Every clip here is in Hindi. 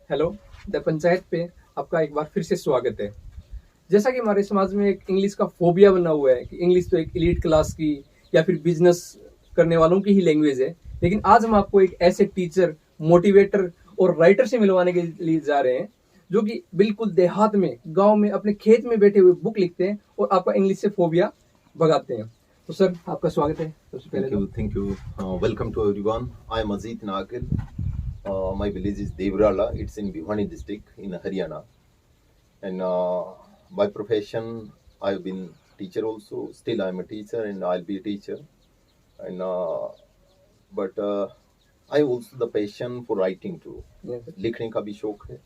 हेलो, द पंचायत पे आपका एक बार फिर से स्वागत है। जैसा कि हमारे समाज में एक इंग्लिश का फोबिया बना हुआ है कि इंग्लिश तो एक एलीट क्लास की या फिर बिजनेस करने वालों की ही लैंग्वेज है। लेकिन आज हम आपको एक ऐसे टीचर, मोटिवेटर और राइटर से मिलवाने के लिए जा रहे हैं जो कि बिल्कुल देहात में, गांव में, अपने खेत में बैठे हुए बुक लिखते हैं और आपका इंग्लिश से फोबिया भगाते हैं। तो सर, आपका स्वागत है सबसे पहले। Thank you. Welcome to everyone. I am Ajit Nagel. My village is Devrala. It's in Bhiwani district in Haryana. And by profession, I've been teacher also. Still, I'm a teacher, and I'll be a teacher. And but I also the passion for writing too. Yes, sir. लिखने का भी शौक है।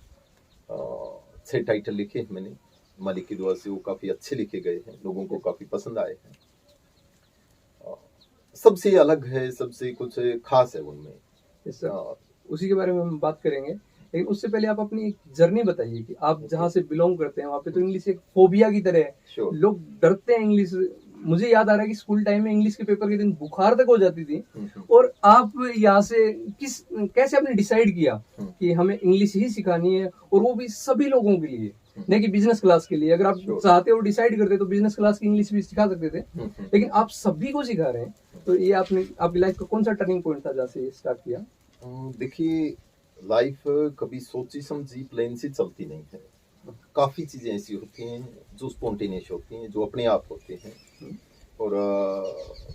6 टाइटल लिखे हैं मैंने। मालिक की दुआ से वो काफी अच्छे लिखे गए हैं, लोगों को काफी पसंद आए हैं। सबसे अलग है, सबसे कुछ खास है उनमें। Yes, sir. उसी के बारे में हम बात करेंगे, लेकिन उससे पहले आप अपनी एक जर्नी बताइए कि आप जहाँ से बिलोंग करते हैं वहाँ पे तो इंग्लिश एक फोबिया की तरह है। Sure. लोग डरते हैं इंग्लिश। मुझे याद आ रहा है कि स्कूल टाइम में इंग्लिश के पेपर के दिन बुखार तक हो जाती थी। और आप यहाँ से कैसे आपने डिसाइड किया कि हमें इंग्लिश ही सिखानी है, और वो भी सभी लोगों के लिए, नहीं कि बिजनेस क्लास के लिए। अगर आप चाहते हो डिसाइड करते तो बिजनेस क्लास की इंग्लिश भी सिखा सकते थे, लेकिन आप सभी को सिखा रहे हैं। तो ये आपने आपकी लाइफ का कौन सा टर्निंग पॉइंट था जहाँ से ये स्टार्ट किया? देखिए, लाइफ कभी सोची समझी प्लान से चलती नहीं है। काफी चीजें ऐसी होती हैं जो स्पॉन्टेनियस होती हैं, जो अपने आप होते हैं। और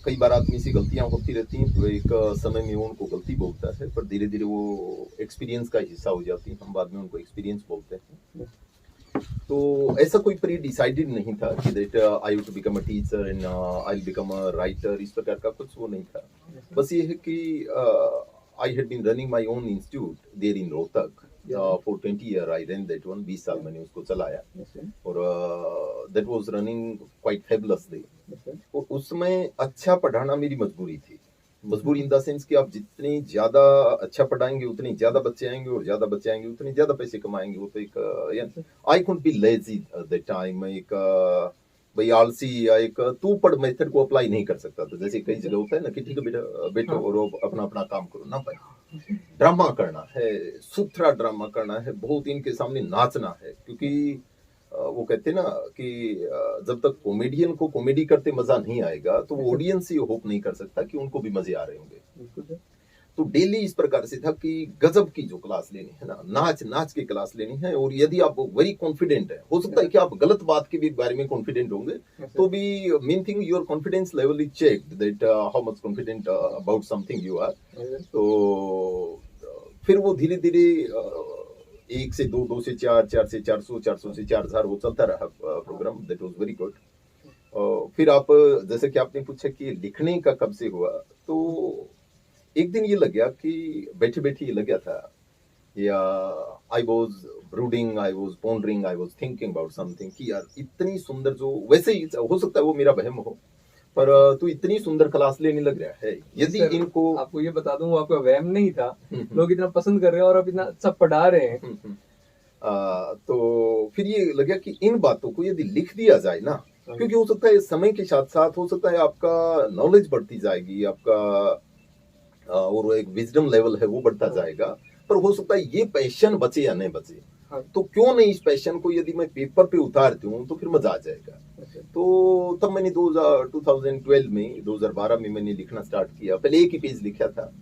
कई बार आदमी से गलतियां होती रहती हैं, तो एक समय में वो उनको गलती बोलता है, पर धीरे धीरे वो एक्सपीरियंस का हिस्सा हो जाती है। हम बाद में उनको एक्सपीरियंस बोलते हैं। तो ऐसा कोई प्री डिसाइडेड नहीं था कि that I to become a teacher and I become a writer, इस प्रकार का कुछ वो नहीं था। बस ये है कि I had been running my own institute there in Rohtak for 20 year. I run that one, 20 साल मैंने उसको चलाया। और that was running quite fabulously. और उसमें अच्छा पढ़ाना मेरी मजबूरी थी। मजबूरी इन द सेंस कि आप जितनी ज्यादा अच्छा पढ़ाएंगे उतने ज्यादा बच्चे आएंगे, और ज्यादा बच्चे आएंगे उतने ज्यादा पैसे कमाएंगे। वो तो एक I could be lazy that time. एक भाई आलसी या एक तू पढ़ मेथड को अप्लाई नहीं कर सकता था। जैसे कई जगह होता है ना कि ठीक है बेटा बैठो और अपना अपना काम करो ना। भाई ड्रामा करना है, सुथरा ड्रामा करना है, बहुत इनके सामने नाचना है। क्योंकि वो कहते हैं ना कि जब तक कॉमेडियन को कॉमेडी करते मजा नहीं आएगा, तो वो ऑडियंस ये होप नहीं कर सकता कि उनको भी मजे आ रहे होंगे। तो डेली इस प्रकार से था कि गजब की जो क्लास लेनी है ना, नाच नाच की क्लास लेनी है। और यदि आप वेरी कॉन्फिडेंट है, हो सकता है कि आप गलत बात के भी बारे में कॉन्फिडेंट होंगे, तो भी main thing your confidence level is checked that how much confident about something you are. तो फिर वो धीरे धीरे 1 से 2, 2 से 4, 4 से 400, 400 से 4000 वो चलता रहा programme. That was very good. फिर आप जैसे कि आपने पूछा कि लिखने का कब से हुआ, तो एक दिन ये लग गया कि बैठे बैठे ये लग गया था, या I was brooding, I was pondering, I was thinking about something कि यार इतनी सुंदर, जो वैसे ही हो सकता है वो मेरा वहम हो, पर तू इतनी सुंदर क्लास लेने लग रहा है। यदि इनको आपको ये बता दूं, आपका वहम नहीं था। लोग इतना पसंद कर रहे हैं और आप इतना अच्छा पढ़ा रहे हैं। तो फिर ये लगा कि इन बातों को यदि लिख दिया जाए ना, क्योंकि हो सकता है समय के साथ साथ हो सकता है आपका नॉलेज बढ़ती जाएगी, आपका और एक विजडम लेवल है वो बढ़ता जाएगा, पर हो सकता है ये पैशन बचे या नहीं बचे। तो क्यों नहीं इस पैशन को यदि मैं पेपर पे उतार दूं तो फिर मजा आ जाएगा। तो तब मैंने 2012 में 2012 में मैंने लिखना स्टार्ट किया। पहले एक ही पेज लिखा था,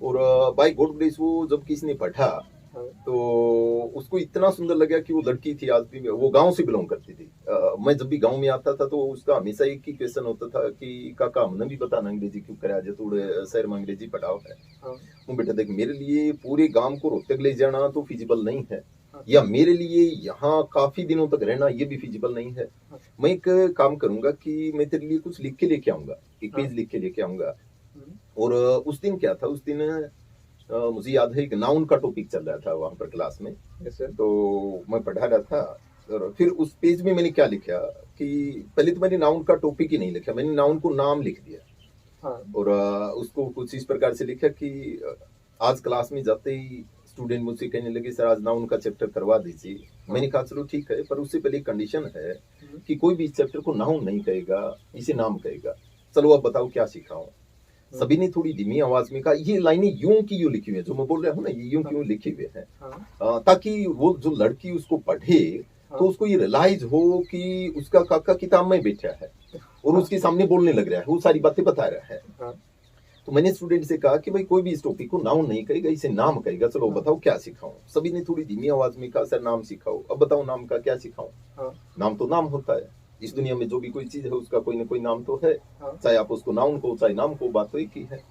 और बाय गॉड ग्रेस वो जब किसी ने पढ़ा तो उसको इतना सुंदर लगा कि वो लड़की थी, आज भी वो गांव से बिलोंग करती थी। मैं जब भी गांव में आता था तो उसका हमेशा एक ही क्वेश्चन होता था कि काका हमने भी बताना अंग्रेजी क्यों करे, आज थोड़े शहर में अंग्रेजी पढ़ाओ है। वो बेटा देख, मेरे लिए पूरे गांव को रोहतक ले जाना तो फिजिबल नहीं है, या मेरे लिए यहाँ काफी दिनों तक रहना ये भी फिजिबल नहीं है। मैं एक काम करूंगा कि मैं तेरे लिए कुछ लिख के लेके आऊंगा, एक पेज लिख के लेके आऊंगा। और उस दिन क्या था, उस दिन मुझे याद है एक नाउन का टॉपिक चल रहा था वहां पर क्लास में। तो मैं पढ़ा रहा था, और फिर उस पेज में मैंने क्या लिखा कि पहले तो मैंने नाउन का टॉपिक ही नहीं लिखा, मैंने नाउन को नाम लिख दिया। और उसको कुछ इस प्रकार से लिखा कि आज क्लास में जाते ही स्टूडेंट मुझसे कहने लगे सर आज नाउन का चैप्टर करवा दीजिए। मैंने कहा चलो ठीक है, पर उससे पहले कंडीशन है कि कोई भी इस चैप्टर को नाउन नहीं कहेगा, इसे नाम कहेगा। चलो अब बताओ क्या सिखाऊं। सभी ने थोड़ी धीमी आवाज में कहा ये लाइनें यूं की यूं लिखी हुई है, जो मैं बोल रहा हूँ ना ये यूं क्यों लिखे हुए हैं, हाँ ताकि वो जो लड़की उसको पढ़े तो उसको ये रियलाइज हो कि उसका काका किताब में बैठा है और उसके सामने बोलने लग रहा है, वो सारी बातें बता रहा है। हाँ तो मैंने स्टूडेंट से कहा कि भाई कोई भी इस टॉपिक को नाउन नहीं कहेगा, इसे नाम कहेगा, चलो बताओ क्या सिखाऊं। सभी ने थोड़ी धीमी आवाज में कहा सर नाम सिखाओ। अब बताओ नाम का क्या सिखाऊं। हाँ नाम तो नाम होता है, इस दुनिया में जो भी कोई चीज है उसका कोई ना कोई नाम तो है, हाँ चाहे आप उसको नाउन को चाहे नाम को, बात तो एक ही है।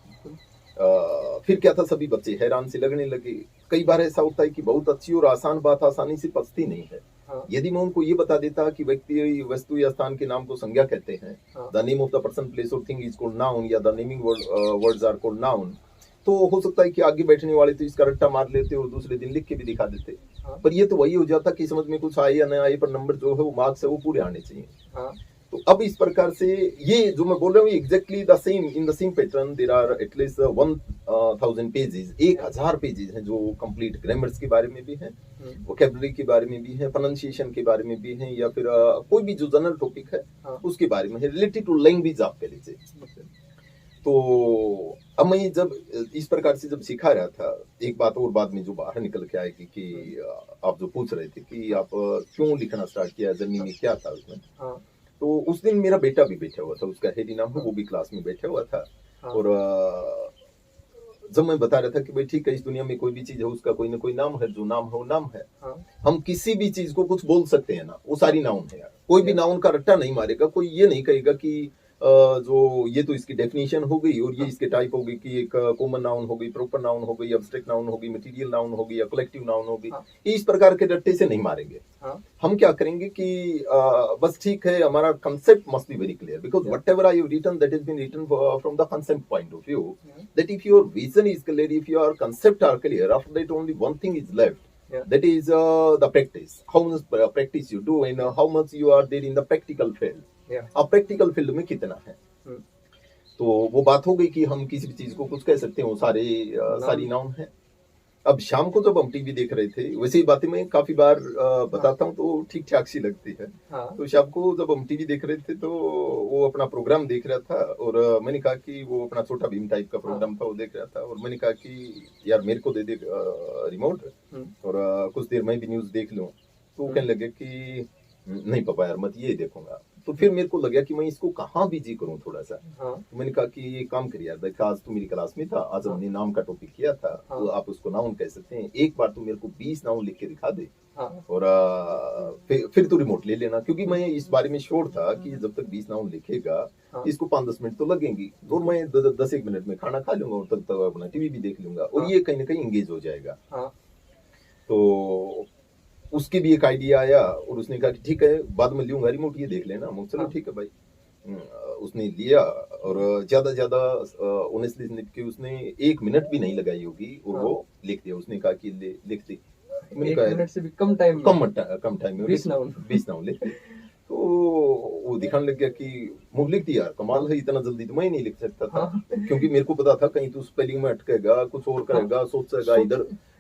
फिर क्या था, सभी बच्चे हैरान से लगने लगे। कई बार ऐसा होता है कि बहुत अच्छी और आसान बात आसानी से पचती नहीं है। हाँ यदि मैं उनको ये बता देता कि व्यक्ति वस्तु या स्थान के नाम को संज्ञा कहते हैं, हाँ the name of the person place और थिंग इज कॉल्ड नाउन, या the naming words are called noun, तो हो सकता है कि आगे बैठने वाले तो इसका रट्टा मार लेते और दूसरे दिन लिख के भी दिखा देते। हाँ पर ये तो वही हो जाता कि समझ में कुछ आए या न आए, पर नंबर जो है वो मार्क्स है वो पूरे आने चाहिए। हाँ तो अब इस प्रकार से ये जो मैं बोल रहा हूँ exactly the same, in the same pattern there are at least 1000 pages, 1000 pages हैं जो कंप्लीट ग्रामर्स के बारे में भी हैं, वोकैबुलरी के बारे में भी है, प्रोनाउंसिएशन के बारे में भी है, या फिर कोई भी जो जनरल टॉपिक है हाँ उसके बारे में है, रिलेटेड टू लैंग्वेज आप कह लीजिए। तो अब मैं जब इस प्रकार से जब सिखा रहा था, एक बात और बाद में जो बाहर निकल के आएगी कि आप जो पूछ रहे थे कि आप क्यों लिखना स्टार्ट किया, जर्नी में क्या था उसमें। हाँ तो उस दिन मेरा बेटा भी बैठा हुआ था, उसका हेडी नाम है, वो भी क्लास में बैठा हुआ था। हाँ और जब मैं बता रहा था कि भाई ठीक है, इस दुनिया में कोई भी चीज है उसका कोई ना कोई नाम है, जो नाम है वो नाम है। हाँ हम किसी भी चीज को कुछ बोल सकते हैं ना, वो सारी नाउन है यार। कोई भी नाउन का रट्टा नहीं मारेगा, कोई ये नहीं कहेगा कि जो ये तो इसकी डेफिनेशन हो गई और ये इसके टाइप हो गई कि एक कॉमन नाउन हो गई, प्रॉपर नाउन हो गई, एब्स्ट्रैक्ट नाउन हो गई, मटेरियल नाउन हो गई या कलेक्टिव नाउन हो गई। हाँ। इस प्रकार के रट्टे से नहीं मारेंगे। हाँ हम क्या करेंगे कि बस ठीक है, हमारा concept must be very clear, because Yeah. whatever I have written, that has been written from the concept point of view. Yeah. That if your vision is clear, if your concept are clear, after that only one thing is left. Yeah. That is the practice. How much practice you do and how much you are there in the practical field. Yeah. अब practical field में कितना है। तो वो बात हो गई कि हम किसी भी चीज को कुछ कह सकते हैं, वो सारी नाउन है। अब शाम को जब हम टीवी देख रहे थे, वैसे ही बातें मैं काफी बार बताता हूँ तो ठीक ठाक सी लगती है। हाँ तो शाम को जब हम टीवी देख रहे थे तो वो अपना प्रोग्राम देख रहा था और मैंने कहा कि वो अपना छोटा भीम टाइप का प्रोग्राम था वो देख रहा था, और मैंने कहा कि यार मेरे को दे दे रिमोट और कुछ देर मैं भी न्यूज देख लूं। तो वो कहने लगे कि नहीं पापा यार मत ये देखूंगा। तो फिर मेरे को लगा कि मैं इसको कहाँ बिजी करूं थोड़ा सा। हाँ तो मैंने कहा कि ये काम करिए यार, देख आज तू मेरी क्लास में था, आज हमने नाम का टॉपिक किया था, तो आप उसको नाउन कह सकते हैं। एक बार तू मेरे को 20 नाउन लिख के दिखा दे हाँ और फिर तू रिमोट ले लेना, क्योंकि मैं इस बारे में श्योर था कि जब तक 20 नाउन लिखेगा इसको 5-10 मिनट तो लगेंगी, और मैं 10-1 मिनट में खाना खा लूंगा और तब तक अपना टीवी भी देख लूंगा और ये कहीं ना कहीं एंगेज हो जाएगा। हाँ तो उसके भी एक आइडिया आया और उसने कहा कि ठीक है बाद में लूंगा रिमोट, ये देख लेना। मैं चलो ठीक है भाई। उसने लिया और ज्यादा ऑनेस्टली कि उसने 1 मिनट भी नहीं लगाई होगी और वो लिख दिया। उसने कहा कि लिख दी। मैंने 1 कहा मिनट से भी कम टाइम में कम टाइम में 20 नाउन 20 नाउन लिख दी। तो वो दिखाने लग गया कि मुंह लिख दिया, कमाल है, इतना जल्दी तो मैं नहीं लिख सकता था। क्योंकि मेरे को पता था कहीं तो स्पेलिंग में अटकेगा, कुछ और करेगा, सोचेगा,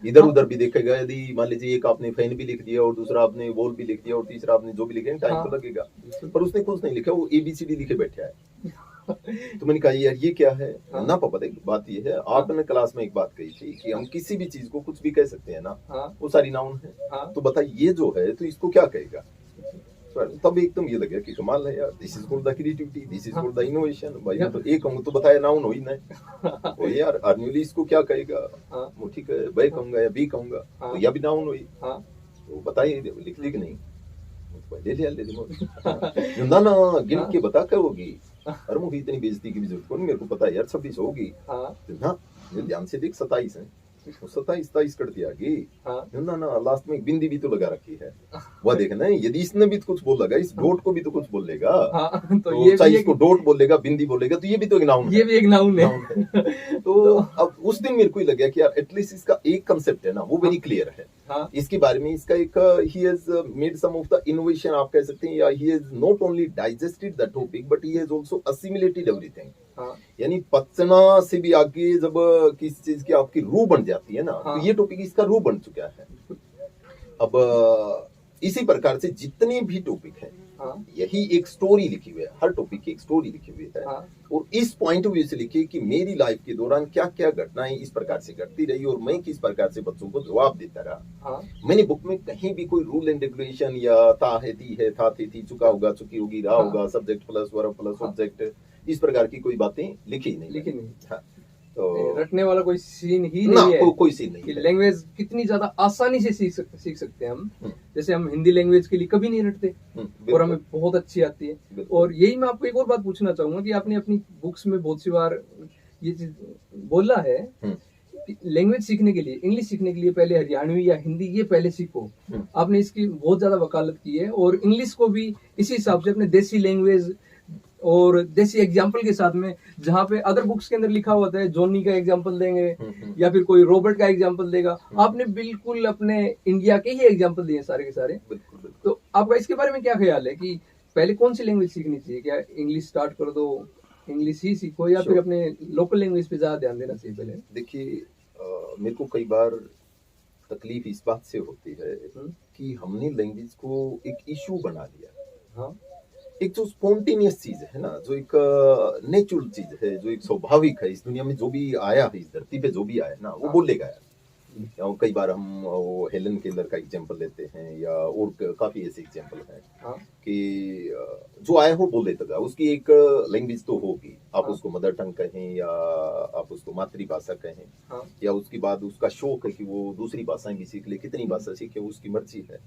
इधर उधर भी देखेगा। यदि मान लीजिए एक आपने फैन भी लिख दिया और दूसरा आपने वॉल भी लिख दिया और तीसरा आपने जो भी लिखे, टाइम तो लगेगा। पर उसने कुछ नहीं लिखा, वो ABCD लिखे बैठा है। तो मैंने कहा यार ये क्या है ना पापा, देख बात ये है, आपने क्लास में एक बात कही थी कि हम किसी भी चीज को कुछ भी कह सकते हैं ना, वो सारी नाउन है। तो बता ये जो है तो इसको क्या कहेगा। तब एकदम ये लगे कि कमाल है यार, this is called the creativity, this is called the innovation. भाई मैं तो एक कहूंगा तो बताया नाउन हो ही नहीं। और यार अर्जुली इसको क्या कहेगा, वो ठीक है वे कहूंगा या बी कहूंगा, तो या भी नाउन हुई। तो बताइए लिख ली कि नहीं, ले लिया ना गिन के बता क्या होगी। अरे मुझे इतनी बेइज्जती की भी जरूरत नहीं, मेरे को पता है यार 26 होगी ना, ध्यान से देख 27 है, 27 कर दिया आगे ना लास्ट में एक बिंदी भी तो लगा रखी है, वह देखना है। यदि इसने भी कुछ बोल लगा, इस डॉट को भी तो कुछ बोल लेगा। तो ये चाहे इसको डॉट बोलेगा, बिंदी बोलेगा, तो ये भी तो एक नाउन है, ये भी एक नाउन है। तो अब उस दिन मेरे को ही लगा कि यार एटलीस्ट इसका एक कंसेप्ट है ना, वो वेरी क्लियर है। इसके बारे में इसका एक he has made some of the innovation आप कह सकते हैं, या he has not only digested the topic but he has also assimilated everything. यानी पचना से भी आगे जब किसी चीज की आपकी रूह बन जाती है ना, तो ये टॉपिक इसका रूह बन चुका है। अब इसी प्रकार से जितने भी टॉपिक हैं हाँ यही एक स्टोरी लिखी हुई है, हर टॉपिक की एक स्टोरी लिखी हुई है। हाँ और इस पॉइंट ऑफ व्यू से लिखी कि मेरी लाइफ के दौरान क्या क्या घटनाएं इस प्रकार से घटती रही और मैं किस प्रकार से बच्चों को जवाब देता रहा। हाँ मैंने बुक में कहीं भी कोई रूल एंड रेगुलेशन या ता है ती है था थी चुका होगा चुकी होगी रहा हाँ। होगा सब्जेक्ट प्लस वर्ब प्लस हाँ। ऑब्जेक्ट इस प्रकार की कोई बातें लिखी नहीं लिखी मैंने। नहीं। हाँ, तो रटने वाला कोई सीन ही ना नहीं है कोई सीन नहीं कि है। लैंग्वेज कितनी ज्यादा आसानी से सीख सकते हैं हम। हम्म, जैसे हम हिंदी लैंग्वेज के लिए कभी नहीं रटते और बिल्कुल हमें बहुत अच्छी आती है। बिल्कुल। और यही मैं आपको एक और बात पूछना चाहूंगा कि आपने अपनी बुक्स में बहुत सी बार ये चीज बोला है हम्म, कि लैंग्वेज सीखने के लिए, इंग्लिश सीखने के लिए पहले हरियाणवी या हिंदी ये पहले सीखो। आपने इसकी बहुत ज्यादा वकालत की है और इंग्लिश को भी इसी हिसाब से अपने देसी लैंग्वेज और देसी एग्जाम्पल के साथ में, जहाँ पे अदर बुक्स के अंदर लिखा होता है जॉनी का एग्जाम्पल देंगे या फिर कोई रॉबर्ट का एग्जाम्पल देगा, आपने बिल्कुल अपने इंडिया के ही एग्जाम्पल दिए सारे के सारे। बिल्कुल बिल्कुल। तो आपका इसके बारे में क्या ख्याल है कि पहले कौन सी लैंग्वेज सीखनी चाहिए? क्या इंग्लिश स्टार्ट कर दो, इंग्लिश ही सीखो, या फिर अपने लोकल लैंग्वेज पे ज्यादा ध्यान देना चाहिए पहले? देखिए मेरे को कई बार तकलीफ इस बात से होती है कि हमने लैंग्वेज को एक इशू बना लिया। हाँ एक जो स्पॉन्टेनियस चीज है ना, जो एक नेचुरल चीज है, जो एक स्वाभाविक है, इस दुनिया में जो भी आया है, इस धरती पे जो भी आया है ना, वो बोलेगा यार। या कई बार हम वो हेलन केलर का एग्जांपल लेते हैं या और काफी ऐसे एग्जांपल हैं हाँ कि जो आया हो बोल देता था, उसकी एक लैंग्वेज तो होगी, आप उसको मदर टंग कहें या आप उसको मातृभाषा कहें, हाँ या उसके बाद उसका शौक है कि वो दूसरी भाषाएं भी सीख ले, कितनी भाषा सीखे उसकी मर्जी है।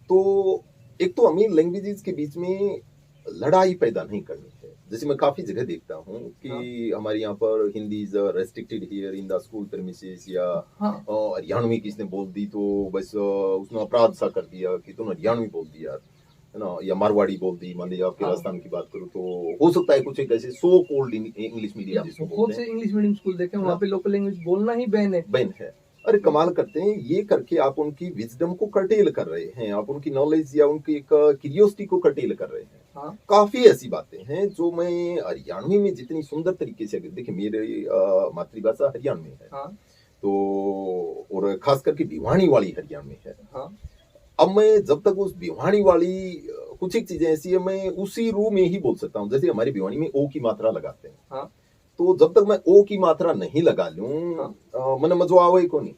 तो एक तो हमें लैंग्वेजेस के बीच में लड़ाई पैदा नहीं करनी है। जैसे मैं काफी जगह देखता हूँ कि हमारे यहाँ पर Hindi is restricted here in the school premises, या हरियाणवी किसने बोल दी तो बस उसने अपराध सा कर दिया कि तूने हरियाणवी बोल दिया, है ना, या मारवाड़ी बोल दी। मान लीजिए आपके राजस्थान की बात करूँ तो हो सकता है कुछ एक ऐसे सो कोल्ड इंग्लिश मीडियम जिसको बहुत बोलते से हैं, इंग्लिश मीडियम स्कूल देखे वहाँ पे लोकल लैंग्वेज बोलना ही बैन है। बैन है। अरे कमाल करते हैं, ये करके आप उनकी विजडम को कर्टेल कर रहे हैं, आप उनकी नॉलेज या उनकी एक क्यूरियोसिटी को कर्टेल कर रहे हैं। हाँ काफी ऐसी बातें हैं जो मैं हरियाणवी में जितनी सुंदर तरीके से, देखिए मेरी मातृभाषा हरियाणवी है, हाँ तो और खास करके भिवानी वाली हरियाणवी है। हाँ अब मैं जब तक उस भिवानी वाली कुछ एक चीजें ऐसी है मैं उसी रू में ही बोल सकता हूँ। जैसे हमारी भिवानी में ओ की मात्रा लगाते हैं, हाँ तो जब तक मैं ओ की मात्रा नहीं लगा लूं मन मजो आवे को नहीं।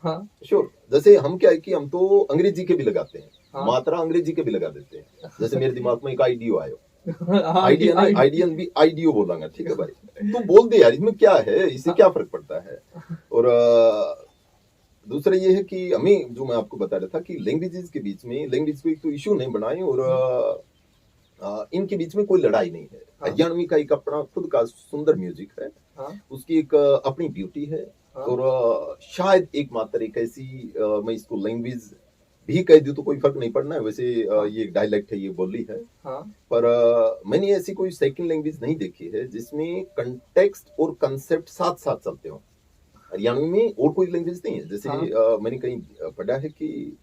हाँ श्योर। जैसे हम क्या है कि हम तो अंग्रेजी के भी लगाते हैं, हाँ। मात्रा अंग्रेजी के भी लगा देते हैं। जैसे मेरे दिमाग में एक आईडियो आयो, हाँ, आइडियन नहीं, आइडियन भी आईडियो बोलांगा, ठीक है भाई, तू बोल दे यार, इसमें क्या है, इससे क्या फर्क पड़ता है। और दूसरा ये है कि हमें, जो मैं आपको बता रहा था कि लैंग्वेजेस के बीच में लैंग्वेज को एक तो इशू नहीं बनाए, और इनके बीच में कोई लड़ाई नहीं है। हरियाणवी का एक अपना खुद का सुंदर म्यूजिक है, उसकी एक अपनी ब्यूटी है, और शायद एकमात्र एक ऐसी मैं इसको लैंग्वेज भी कह दूं तो कोई फर्क नहीं पड़ना है। वैसे ये एक डायलेक्ट है, ये बोली है, पर मैंने ऐसी कोई सेकंड लैंग्वेज नहीं देखी है जिसमें कंटेक्स्ट और कंसेप्ट साथ साथ चलते हो। हरियाणवी में और कोई लैंग्वेज नहीं है। जैसे मैंने कहीं पढ़ा है कि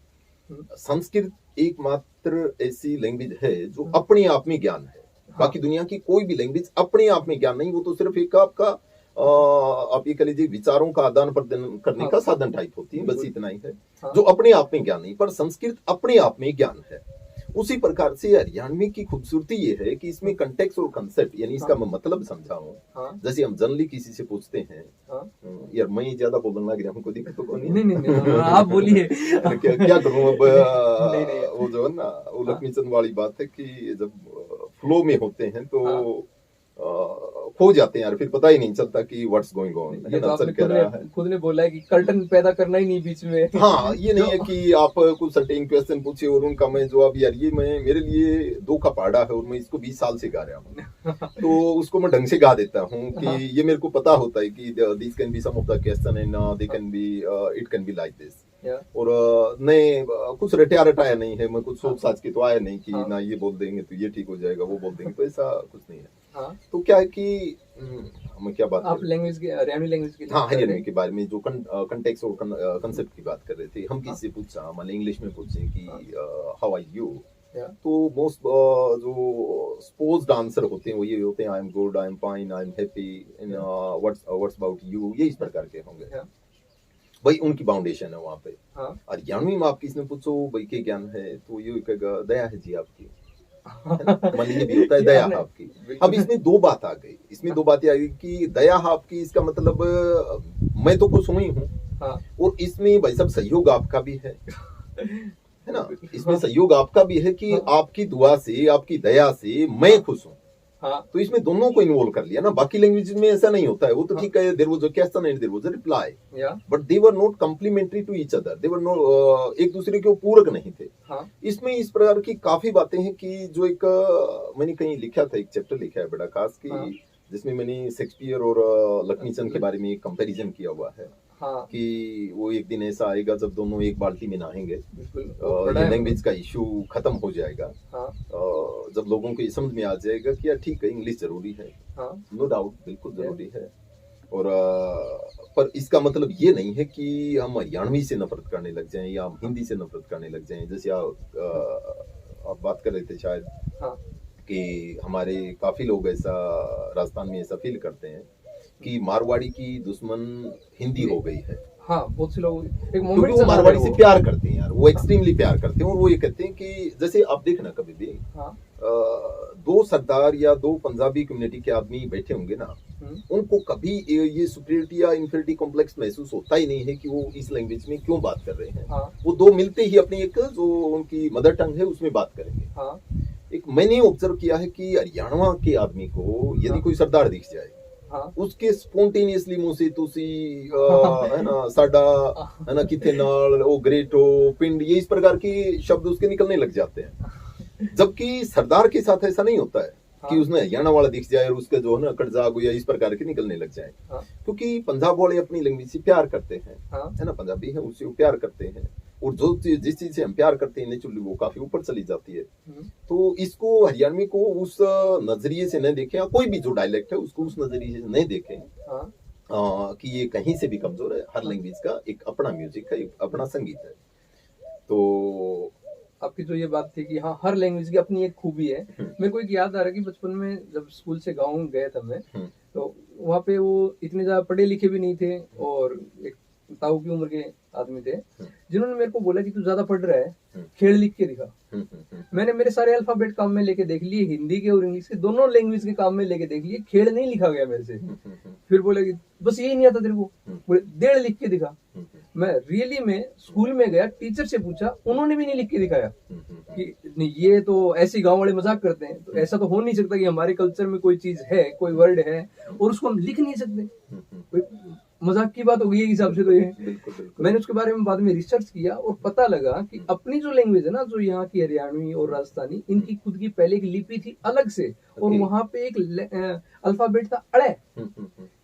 संस्कृत एकमात्र ऐसी लैंग्वेज है जो अपने आप में ज्ञान है। बाकी दुनिया की कोई भी लैंग्वेज अपने आप में ज्ञान नहीं, वो तो सिर्फ एक आपका आप ये कह लीजिए विचारों का आदान प्रदान करने का साधन टाइप होती है, बस इतना ही है जो अपने आप में ज्ञान नहीं। पर संस्कृत अपने आप में ज्ञान है। उसी प्रकार से हरियाणवी की खूबसूरती ये है कि इसमें कंटेक्स्ट और कंसेप्ट, यानी इसका मैं मतलब समझाऊं। जैसे हम जनरली किसी से पूछते हैं, यार मैं ज्यादा बोलने लग रहा हूँ, दिक्कत तो कोई नहीं, आप बोलिए। क्या करूं अब। वो जो है ना, वो लक्ष्मी चंद वाली बात है कि जब फ्लो में होते हैं तो खो जाते हैं यार, फिर पता ही नहीं चलता कि व्हाट्स गोइंग ऑन, है ना, चल क्या रहा है। खुद ने बोला है कि कर्टन पैदा करना ही नहीं बीच में। हाँ, ये नहीं है कि आप कुछ सर्टेन क्वेश्चन पूछे और उनका मैं जवाब, यार ये मैं मेरे लिए दो का पहाड़ा है और मैं इसको 20 साल से गा रहा हूँ, तो उसको मैं ढंग से गा देता हूँ कि ये मेरे को पता होता है कि this can be some of the question and they can be it can be like this. और नहीं कुछ रटाया रटाया नहीं है, मैं कुछ सोच साच के तो आया नहीं कि ना ये बोल देंगे तो ये ठीक हो जाएगा, वो बोल देंगे तो ऐसा कुछ नहीं है। तो क्या है कि मैं क्या बात आप लैंग्वेज की, हरियाणवी लैंग्वेज की, हाँ हरियाणवी के बारे में जो कंटेक्स्ट और कंसेप्ट की बात कर रहे थे हम, किसी से पूछा, मान इंग्लिश में पूछे कि हाउ आर यू, तो मोस्ट जो स्पोज्ड आंसर होते हैं वो ये होते हैं, I am good, I am fine, I am happy, what's about you, ये इस प्रकार के होंगे। भाई उनकी फाउंडेशन है वहाँ पे। हाँ हरियाणवी में आप किसी ने पूछो भाई क्या ज्ञान है, तो ये कहेगा दया है जी आपकी, है ना। मन ये भी होता है ये दया आपने आपकी। अब बिल्कुल इसमें दो बात आ गई, इसमें दो बातें आ गई कि दया आपकी, इसका मतलब मैं तो खुश हुई हूँ, हाँ और इसमें भाई साहब सहयोग आपका भी है ना। इसमें हाँ सहयोग आपका भी है कि हाँ आपकी दुआ से, आपकी दया से मैं हाँ खुश हूँ। हाँ तो इसमें दोनों को इन्वॉल्व कर लिया ना। बाकी लैंग्वेज में ऐसा नहीं होता है, वो तो हाँ ठीक है, there was a question and there was a reply, या but they were not complementary to each other, they were not एक दूसरे के पूरक नहीं थे। हाँ इसमें इस प्रकार की काफी बातें हैं कि जो एक मैंने कहीं लिखा था, एक चैप्टर लिखा है बड़ा खास हाँ कि जिसमें मैंने शेक्सपियर और लक्ष्मीचंद के बारे में एक कंपैरिजन किया हुआ है हाँ कि वो एक दिन ऐसा आएगा जब दोनों एक बाल्टी में नहाएंगे, बिल्कुल वो बड़ा ये है लैंग्वेज का इशू खत्म हो जाएगा, हाँ जब लोगों को ये समझ में आ जाएगा कि यार ठीक है इंग्लिश जरूरी है, हाँ नो डाउट बिल्कुल या जरूरी है। और पर इसका मतलब ये नहीं है कि हम हरियाणवी से नफरत करने लग जाएं या हम हाँ हिंदी से नफरत करने लग जाएं। जैसे आप बात कर रहे थे शायद हाँ कि हमारे काफी लोग ऐसा राजस्थान में ऐसा फील करते हैं कि मारवाड़ी की दुश्मन हिंदी हिंदी हो गई है, हाँ बहुत से लोग एक क्योंकि मोमेंट वो चला रहे मारवाड़ी हैं से वो प्यार करते हैं यार, वो हाँ एक्सट्रीमली प्यार करते हैं, और वो ये कहते हैं कि जैसे आप देखना कभी भी हाँ दो सरदार या दो पंजाबी कम्युनिटी के आदमी बैठे होंगे ना, हम्म, उनको कभी ये सुपीरियरिटी या इंफीरियरिटी कॉम्प्लेक्स महसूस होता ही नहीं है कि वो इस लैंग्वेज में क्यों बात कर रहे हैं। हाँ वो दो मिलते ही अपनी एक जो उनकी मदर टंग है उसमें बात करेंगे। हाँ एक मैंने ऑब्जर्व किया है कि हरियाणा के आदमी को यदि हाँ कोई सरदार दिख जाए, हाँ उसके स्पॉन्टेनियसली मुंह से तुसी हाँ है ना साडा, है ना किथे नाल ओ ग्रेटो पिंड, ये इस प्रकार के शब्द उसके निकलने लग जाते हैं। जबकि सरदार के साथ ऐसा नहीं होता है कि हाँ उसमें हरियाणा वाला दिख जाए और उसका जो है ना कटजाग या इस प्रकार के निकलने लग जाए, हाँ क्योंकि पंजाब वाले अपनी लैंग्वेज से प्यार करते हैं, हाँ है ना, पंजाबी है उससे वो प्यार करते हैं, और जो चीज जिस चीज से हम प्यार करते हैं नेचुरली वो काफी ऊपर चली जाती है। हम्म, तो इसको हरियाणवी को उस नजरिए से न देखें, या कोई भी जो डायलेक्ट है उसको उस नजरिए से नहीं देखें हाँ कि ये कहीं से भी कमजोर है। हर हाँ लैंग्वेज का एक अपना म्यूजिक है, एक अपना संगीत है। तो आपकी जो ये बात थी कि हाँ हर लैंग्वेज की अपनी एक खूबी है। मेरे को एक याद आ रहा है कि बचपन में जब स्कूल से गाँव गया था मैं, तो वहाँ पे वो इतने ज्यादा पढ़े लिखे भी नहीं थे और एक ताऊ की उम्र के आदमी थे जिन्होंने मेरे को बोला कि तू ज्यादा पढ़ रहा है, खेल लिख के दिखा। मैंने मेरे सारे अल्फाबेट काम में लेके देख लिए, हिंदी के और इंग्लिश के दोनों लैंग्वेज के काम में लेके देख लिए, खेल नहीं लिखा गया मेरे से। फिर बोले कि बस यही नहीं आता तेरे को, बोले डेढ़ लिख के दिखा। मैं रियली में स्कूल में गया, टीचर से पूछा, उन्होंने भी नहीं लिख के दिखाया कि नहीं ये तो ऐसे गांव वाले मजाक करते हैं। तो ऐसा तो हो नहीं सकता कि हमारे कल्चर में कोई चीज है, कोई वर्ड है और उसको हम लिख नहीं सकते, कोई मजाक की बात हो गई हिसाब से। तो ये बिल्कुल बिल्कुल मैंने उसके बारे में बाद में रिसर्च किया और पता लगा कि अपनी जो लैंग्वेज है ना, जो यहाँ की हरियाणवी और राजस्थानी, इनकी खुद की पहले एक लिपि थी अलग से, और वहां पे एक अल्फाबेट था अड़े,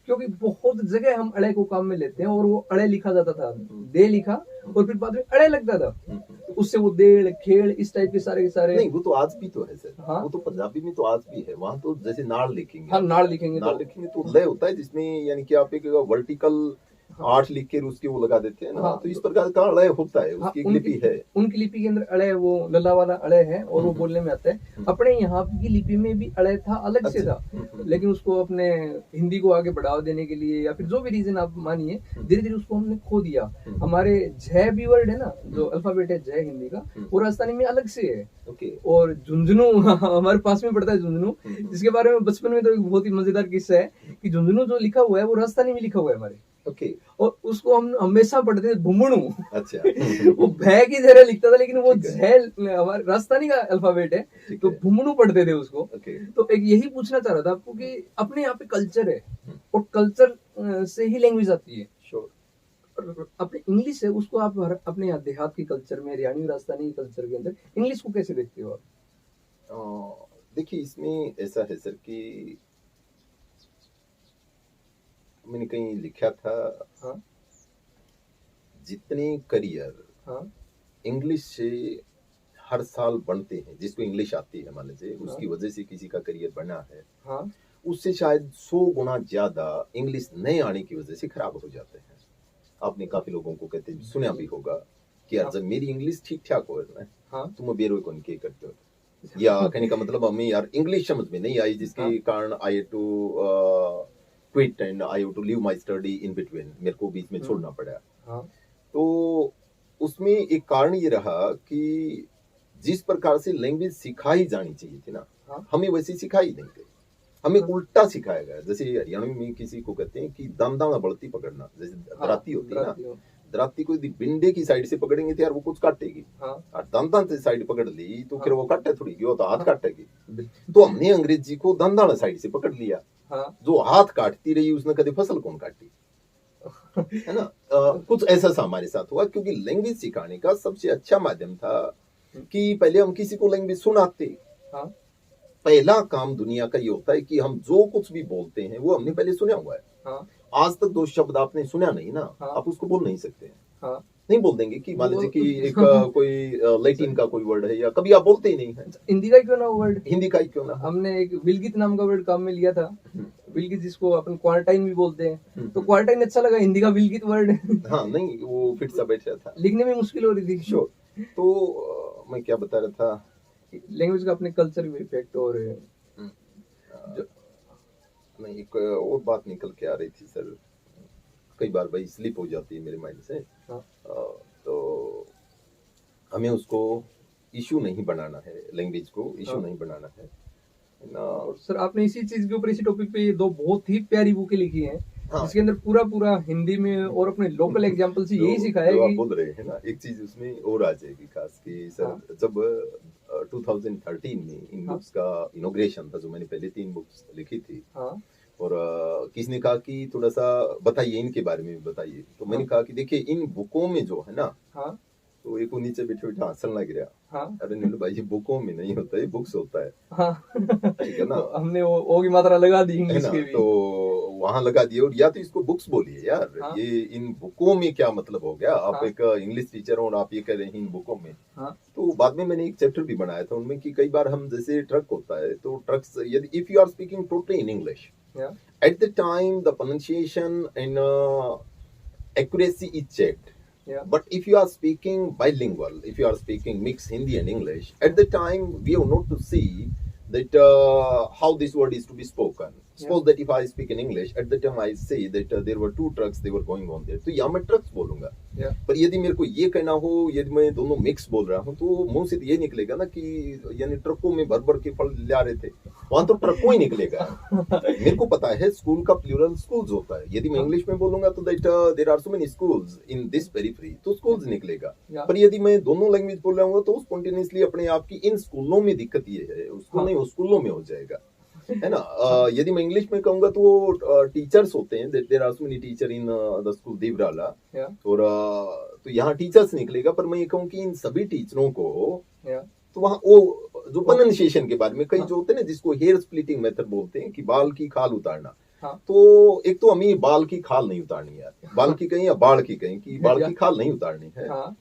क्योंकि बहुत जगह हम अड़े को काम में लेते हैं और वो अड़े लिखा जाता था, दे लिखा और फिर बाद में अड़े लगता था, तो उससे वो देड़ खेल इस टाइप के सारे के सारे। नहीं वो तो आज भी तो है सर, हाँ वो तो पंजाबी में तो आज भी है। वहां तो जैसे नाड़ लिखेंगे, हाँ नाड़ लिखेंगे नाड़ तो लिखेंगे तो लय होता है जिसमें, यानी कि आप एक वर्टिकल हाँ 8 लिख के उसके वो लगा देते हैं ना, हाँ तो इस प्रकार का लय होता है, हाँ उसकी एक लिपि है। उनकी लिपि के अंदर अड़े वो लला वाला अड़े है और वो बोलने में आता है। अपने यहाँ की लिपि में भी अड़े था, अलग से था, लेकिन उसको अपने हिंदी को आगे बढ़ावा देने के लिए या फिर जो भी रीजन आप मानिए, धीरे धीरे उसको हमने खो दिया। हमारे जय भी वर्ड है ना, जो अल्फाबेट है जय हिंदी का, वो राजस्थानी में अलग से है। और झुंझुनू हमारे पास में पड़ता है झुंझुनू, जिसके बारे में बचपन में तो एक बहुत ही मजेदार किस्सा है कि झुंझुनू जो लिखा हुआ है वो राजस्थानी में लिखा हुआ है हमारे, और उसको हम हमेशा पढ़ते थे भुमणु। अच्छा वो भय की तरह लिखता था, लेकिन वो झेल हमारे राजस्थानी का अल्फाबेट है, तो भुमणु पढ़ते थे उसको। तो एक यही पूछना चाह रहा था आपको कि अपने यहाँ पे कल्चर है और कल्चर से ही लैंग्वेज आती है। अपने इंग्लिश है उसको आप अपने यहाँ देहात की कल्चर में, हरियाणवी राजस्थानी कल्चर के अंदर इंग्लिश को कैसे देखते हो आप? देखिए इसमें ऐसा है सर कि मैंने कहीं लिखा था, हाँ जितने करियर हाँ इंग्लिश से हर साल बनते हैं, जिसको इंग्लिश आती है मान लीजिए, उसकी वजह से किसी का करियर बना है, हाँ उससे शायद 100 गुना ज्यादा इंग्लिश नहीं आने की वजह से खराब हो जाते हैं। आपने काफी लोगों को कहते सुना भी होगा कि यार जब मेरी इंग्लिश ठीक ठाक हो ना, हाँ तुम बेरोई कौन के करते हो, या कहने का मतलब हमें यार इंग्लिश समझ में नहीं आई, जिसके कारण I to quit and I to leave my study in between, मेरे को बीच में छोड़ना पड़ा। हाँ तो उसमें एक कारण ये रहा कि जिस प्रकार से लैंग्वेज सिखाई जानी चाहिए थी ना, हाँ हमें वैसे सिखाई नहीं गई। हमें हाँ उल्टा सिखाया गया। जैसे हरियाणवी में किसी को कहते हैं कि दांदाना बढ़ती पकड़ना, जैसे हाँ दराती होती है ना, डराती हूँ। दराती को यदि बिंडे की साइड से पकड़ेंगे तो यार वो कुछ काटेगी, हाँ और दांदान से साइड पकड़ ली तो फिर हाँ वो काटे थोड़ी, वो तो हाथ हाँ काटेगी। बिल्कुल। तो हमने अंग्रेजी को दांदाना साइड से पकड़ लिया, हाँ जो हाथ काटती रही उसने कभी फसल कौन काटी, है ना। कुछ ऐसा सा हमारे साथ हुआ, क्योंकि लैंग्वेज सिखाने का सबसे अच्छा माध्यम था कि पहले हम किसी को लैंग्वेज सुनाते। हाँ पहला काम दुनिया का ये होता है कि हम जो कुछ भी बोलते हैं वो हमने पहले सुना हुआ है। हाँ आज तक दो शब्द आपने सुना नहीं ना, हाँ आप उसको बोल नहीं सकते हैं। हाँ नहीं बोल देंगे कि मान वो लीजिए कि एक कोई लैटिन का कोई वर्ड है, या कभी आप बोलते ही नहीं है। हिंदी का ही क्यों ना वर्ड, हिंदी का ही क्यों ना हो। हमने एक विलगित नाम का वर्ड काम में लिया था। हम्म, विलगित जिसको अपन क्वारंटाइन भी बोलते हैं, तो हम्म। क्वारंटाइन अच्छा लगा, हिंदी का विलगित वर्ड हाँ नहीं, वो फिट सा बैठ रहा था। लिखने में मुश्किल हो रही थी। श्योर। तो मैं क्या बता रहा था। लैंग्वेज का अपने कल्चर में इफेक्ट, और हम्म, जो नहीं, एक और बात निकल के आ रही थी सर, कई बार भाई स्लिप हो जाती है मेरे माइंड से। हाँ तो हमें उसको इशू नहीं बनाना है, लैंग्वेज को इशू हाँ। नहीं बनाना है ना। और सर आपने इसी चीज के ऊपर, इसी टॉपिक पे ये दो बहुत ही प्यारी बुकें लिखी हैं, हाँ। जिसके अंदर पूरा पूरा हिंदी में और अपने लोकल एग्जांपल से यही सिखाया जो है आप कि बोल रहे हैं ना, एक चीज उसमें और आ जाएगी खास कि सर, हाँ। जब 2013 में इन हाँ। बुक्स का इनॉग्रेशन था, जो मैंने पहले 3 बुक्स लिखी थी, हाँ और किसी ने कहा कि थोड़ा सा बताइए इनके बारे में भी बताइए। तो मैंने हाँ। कहा कि देखिए इन बुकों में जो है ना, हाँ तो एक वो नीचे बैठे बैठे हंसने लग गया। हाँ अरे नीलू भाई, ये बुकों में नहीं होता, ये बुक्स होता है, हाँ ठीक है ना। तो हमने वो ओ की मात्रा लगा दी है इंग्लिश ना, के तो भी। वहां लगा दिए, और या तो इसको बुक्स बोलिए यार, हाँ ये इन बुकों में क्या मतलब हो गया। आप हाँ एक इंग्लिश टीचर हो और आप ये कह रहे हैं इन बुकों में। हाँ तो बाद में मैंने एक चैप्टर भी बनाया था उनमें कि कई बार हम, जैसे ट्रक होता है, तो ट्रक्स, यदि if you are speaking totally in English, या at the time the pronunciation and accuracy is checked. या But if you are speaking bilingual, if you are speaking mixed Hindi and English, at the time we have not to see that how this word is to be spoken. Suppose that if I speak in English, at the time I say that there were 2 trucks, they were going on there. तो यहाँ मैं ट्रक्स बोलूंगा। या पर यदि मेरे को ये कहना हो, यदि मैं दोनों मिक्स बोल रहा हूँ, तो मुंह से तो ये निकलेगा ना कि यानी ट्रकों में भर भर के फल ला रहे थे, वहां तो ट्रकों ही निकलेगा। मेरे को पता है स्कूल का प्लूरल स्कूल्स होता है। यदि मैं इंग्लिश में बोलूंगा तो that there are so many schools in this periphery, तो स्कूल्स निकलेगा। या पर यदि मैं दोनों लैंग्वेज बोल रहा हूँ तो स्पॉन्टेनियसली अपने आप की इन स्कूलों में दिक्कत ये है, उसको नहीं, वो स्कूलों में हो जाएगा, है ना। यदि मैं इंग्लिश में कहूंगा तो वो टीचर्स होते हैं, there are so many teacher in the school Devrala, या और तो यहाँ टीचर्स निकलेगा। पर मैं ये कहूँ कि इन सभी टीचरों को, या तो वहाँ वो जो प्रोनंसिएशन के बारे में कई हाँ। जो होते हैं ना, जिसको हेयर स्प्लिटिंग मेथड बोलते हैं, कि बाल की खाल उतारना। हाँ तो एक तो हमें बाल की खाल नहीं उतारनी यार, बाल की कहीं या बाढ़ की कहीं, कि बाल की खाल नहीं उतारनी है। हाँ